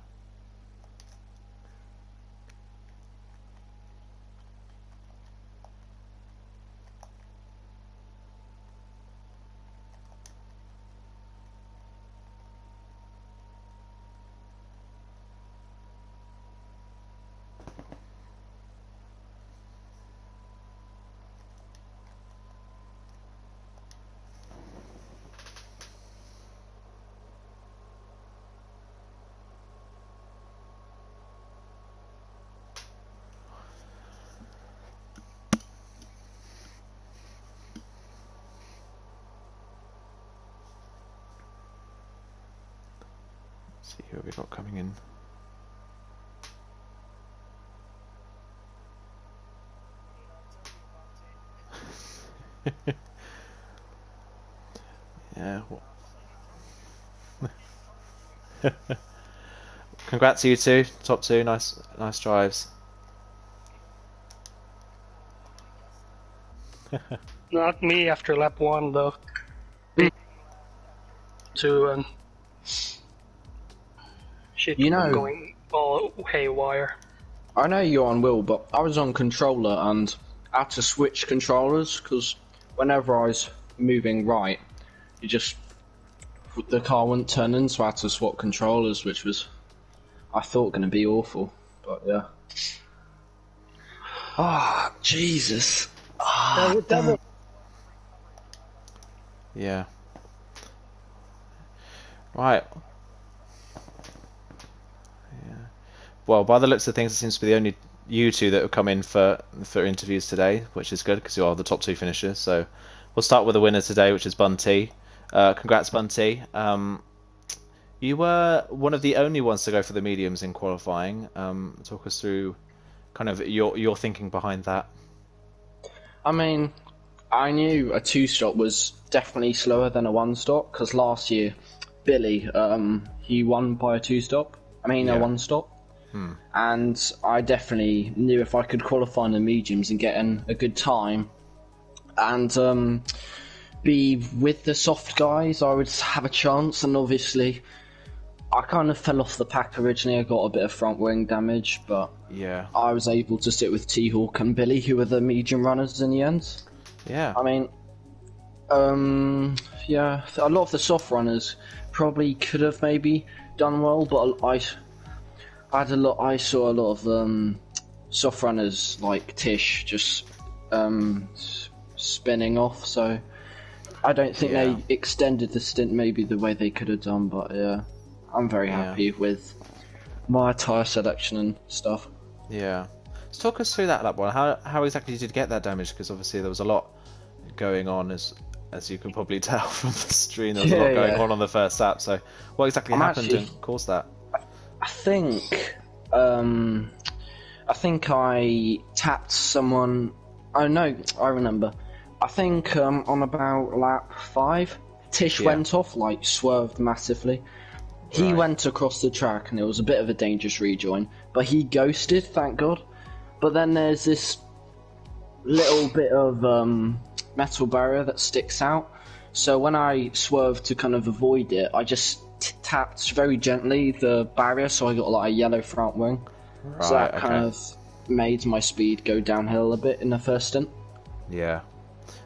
See who we got coming in. Yeah. Congrats to you two, top two, nice drives. Not me after lap 1 though. 2 and shit going all haywire. I know you're on wheel, but I was on controller and I had to switch controllers because whenever I was moving right, the car wouldn't turn in, so I had to swap controllers, which was, I thought, going to be awful. But yeah. Ah, Jesus. Yeah. Right. Yeah. Well, by the looks of things, it seems to be the only you two that have come in for interviews today, which is good because you are the top two finishers. So we'll start with the winner today, which is Bunty. Congrats, Bunty. You were one of the only ones to go for the mediums in qualifying. Talk us through kind of your thinking behind that. I mean, I knew a 2-stop was definitely slower than a 1-stop because last year, Billy, he won by a 2-stop. I mean, a 1-stop. And I definitely knew if I could qualify in the mediums and get in a good time and be with the soft guys, I would have a chance. And obviously, I kind of fell off the pack originally. I got a bit of front wing damage, but yeah, I was able to sit with T-Hawk and Billy, who were the medium runners in the end. Yeah. I mean, yeah, a lot of the soft runners probably could have maybe done well, but I saw a lot of soft runners like Tish just spinning off, so I don't think they extended the stint maybe the way they could have done, but yeah, I'm very happy with my tyre selection and stuff. Yeah. So talk us through that lap one. How exactly did you get that damage? Because obviously there was a lot going on, as you can probably tell from the stream. There was a lot going on the first lap. So what exactly happened and caused that? I think I tapped someone. Oh no, I remember. I think on about lap 5 Tish went off, like swerved massively. He went across the track and it was a bit of a dangerous rejoin, but he ghosted, thank God. But then there's this little bit of metal barrier that sticks out. So when I swerved to kind of avoid it, I just tapped very gently the barrier, so I got like a yellow front wing. Right, so that kind of made my speed go downhill a bit in the first stint. Yeah,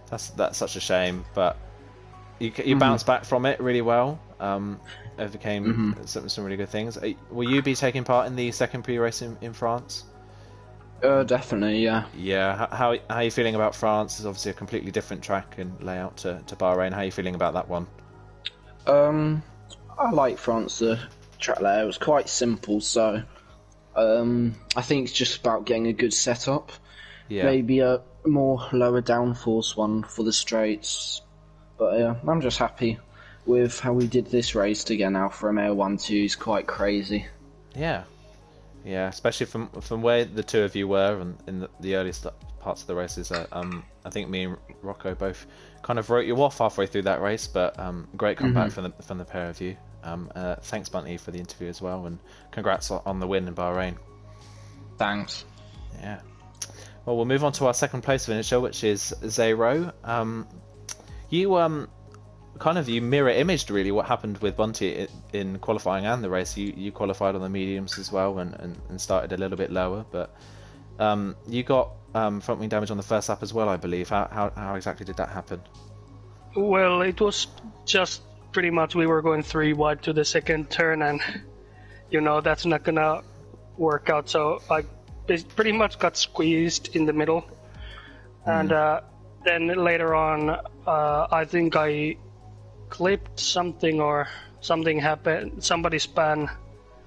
that's such a shame, but you bounced back from it really well. Overcame some really good things. Will you be taking part in the second Prix race in France? Definitely, yeah. Yeah, how are you feeling about France? It's obviously a completely different track and layout to Bahrain. How are you feeling about that one? I like France. The track layout was quite simple, so I think it's just about getting a good setup. Yeah. Maybe a more lower downforce one for the straights. But yeah, I'm just happy with how we did this race to get an Alfa Romeo 1-2 is quite crazy. Yeah, especially from where the two of you were in the earliest parts of the races. I think me and Rocco both kind of wrote you off halfway through that race, but great comeback from the pair of you. Thanks, Bunty, for the interview as well, and congrats on the win in Bahrain. Thanks. Yeah. Well, we'll move on to our second place finisher, which is Zero. You mirror imaged really what happened with Bunty in qualifying and the race. You qualified on the mediums as well and started a little bit lower, but you got front wing damage on the first lap as well, I believe. How exactly did that happen? Well, it was just pretty much we were going 3 wide to the second turn, and that's not gonna work out. So I pretty much got squeezed in the middle, and then later on, I think I clipped something or something happened. Somebody span.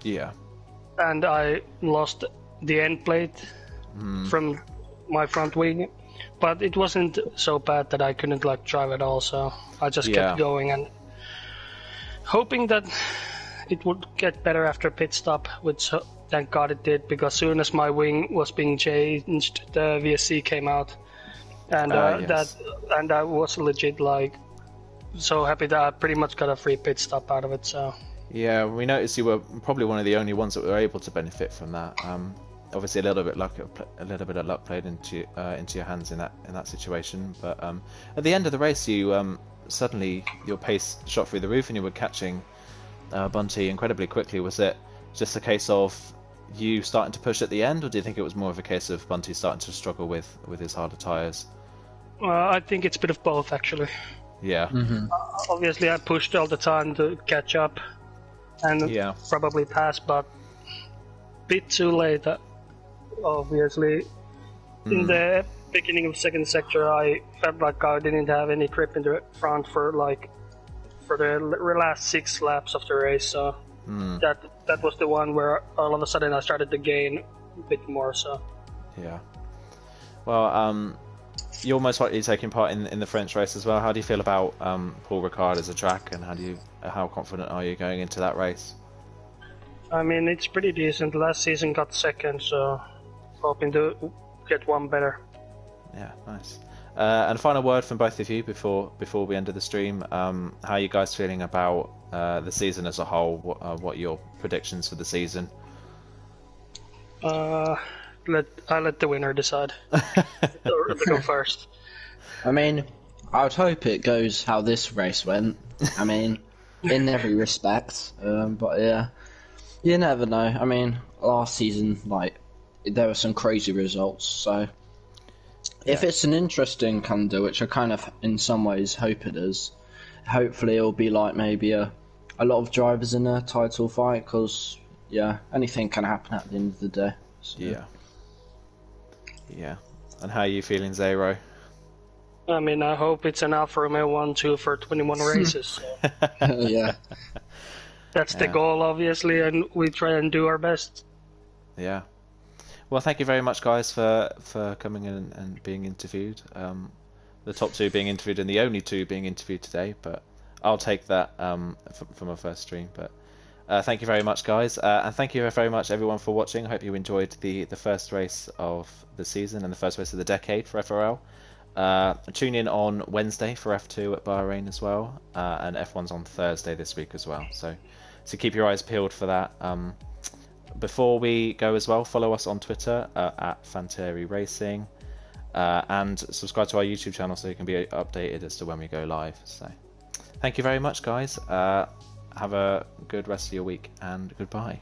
Yeah. And I lost the end plate from my front wing, but it wasn't so bad that I couldn't drive at all. So I just kept going and hoping that it would get better after pit stop, which thank God it did, because soon as my wing was being changed, the VSC came out, and that was legit so happy that I pretty much got a free pit stop out of it. So yeah, we noticed you were probably one of the only ones that were able to benefit from that. Obviously, a little bit of luck played into your hands in that situation. But at the end of the race, you suddenly your pace shot through the roof, and you were catching Bunty incredibly quickly. Was it just a case of you starting to push at the end, or do you think it was more of a case of Bunty starting to struggle with his harder tyres? I think it's a bit of both, actually. Yeah. Obviously, I pushed all the time to catch up and probably pass, but a bit too late. Obviously, in the beginning of second sector, I felt like I didn't have any grip in the front for the last 6 laps of the race. So that was the one where all of a sudden I started to gain a bit more. So yeah. Well, you're most likely taking part in the French race as well. How do you feel about Paul Ricard as a track, and how confident are you going into that race? I mean, it's pretty decent. Last season got second, so hoping to get one better. Yeah, nice. And a final word from both of you before we end the stream. How are you guys feeling about the season as a whole? What are your predictions for the season? I'll let the winner decide. Or go first. I mean, I would hope it goes how this race went. I mean, in every respect. But yeah, you never know. I mean, last season, there were some crazy results. So if it's an interesting calendar, which I kind of, in some ways, hope it is, hopefully it'll be maybe a lot of drivers in a title fight, because anything can happen at the end of the day. So. Yeah. And how are you feeling, Zero? I mean, I hope it's an Alfa Romeo 1-2 for 21 races. So. Yeah. That's the goal, obviously, and we try and do our best. Yeah. Well, thank you very much, guys, for coming in and being interviewed. The top 2 being interviewed and the only 2 being interviewed today, but I'll take that from a first stream. But thank you very much, guys, and thank you very much, everyone, for watching. I hope you enjoyed the first race of the season and the first race of the decade for FRL. Tune in on Wednesday for F2 at Bahrain as well, and F1's on Thursday this week as well. So keep your eyes peeled for that. Before we go as well, follow us on Twitter at Fanteri Racing, and subscribe to our YouTube channel so you can be updated as to when we go live. So thank you very much, guys. Have a good rest of your week, and goodbye.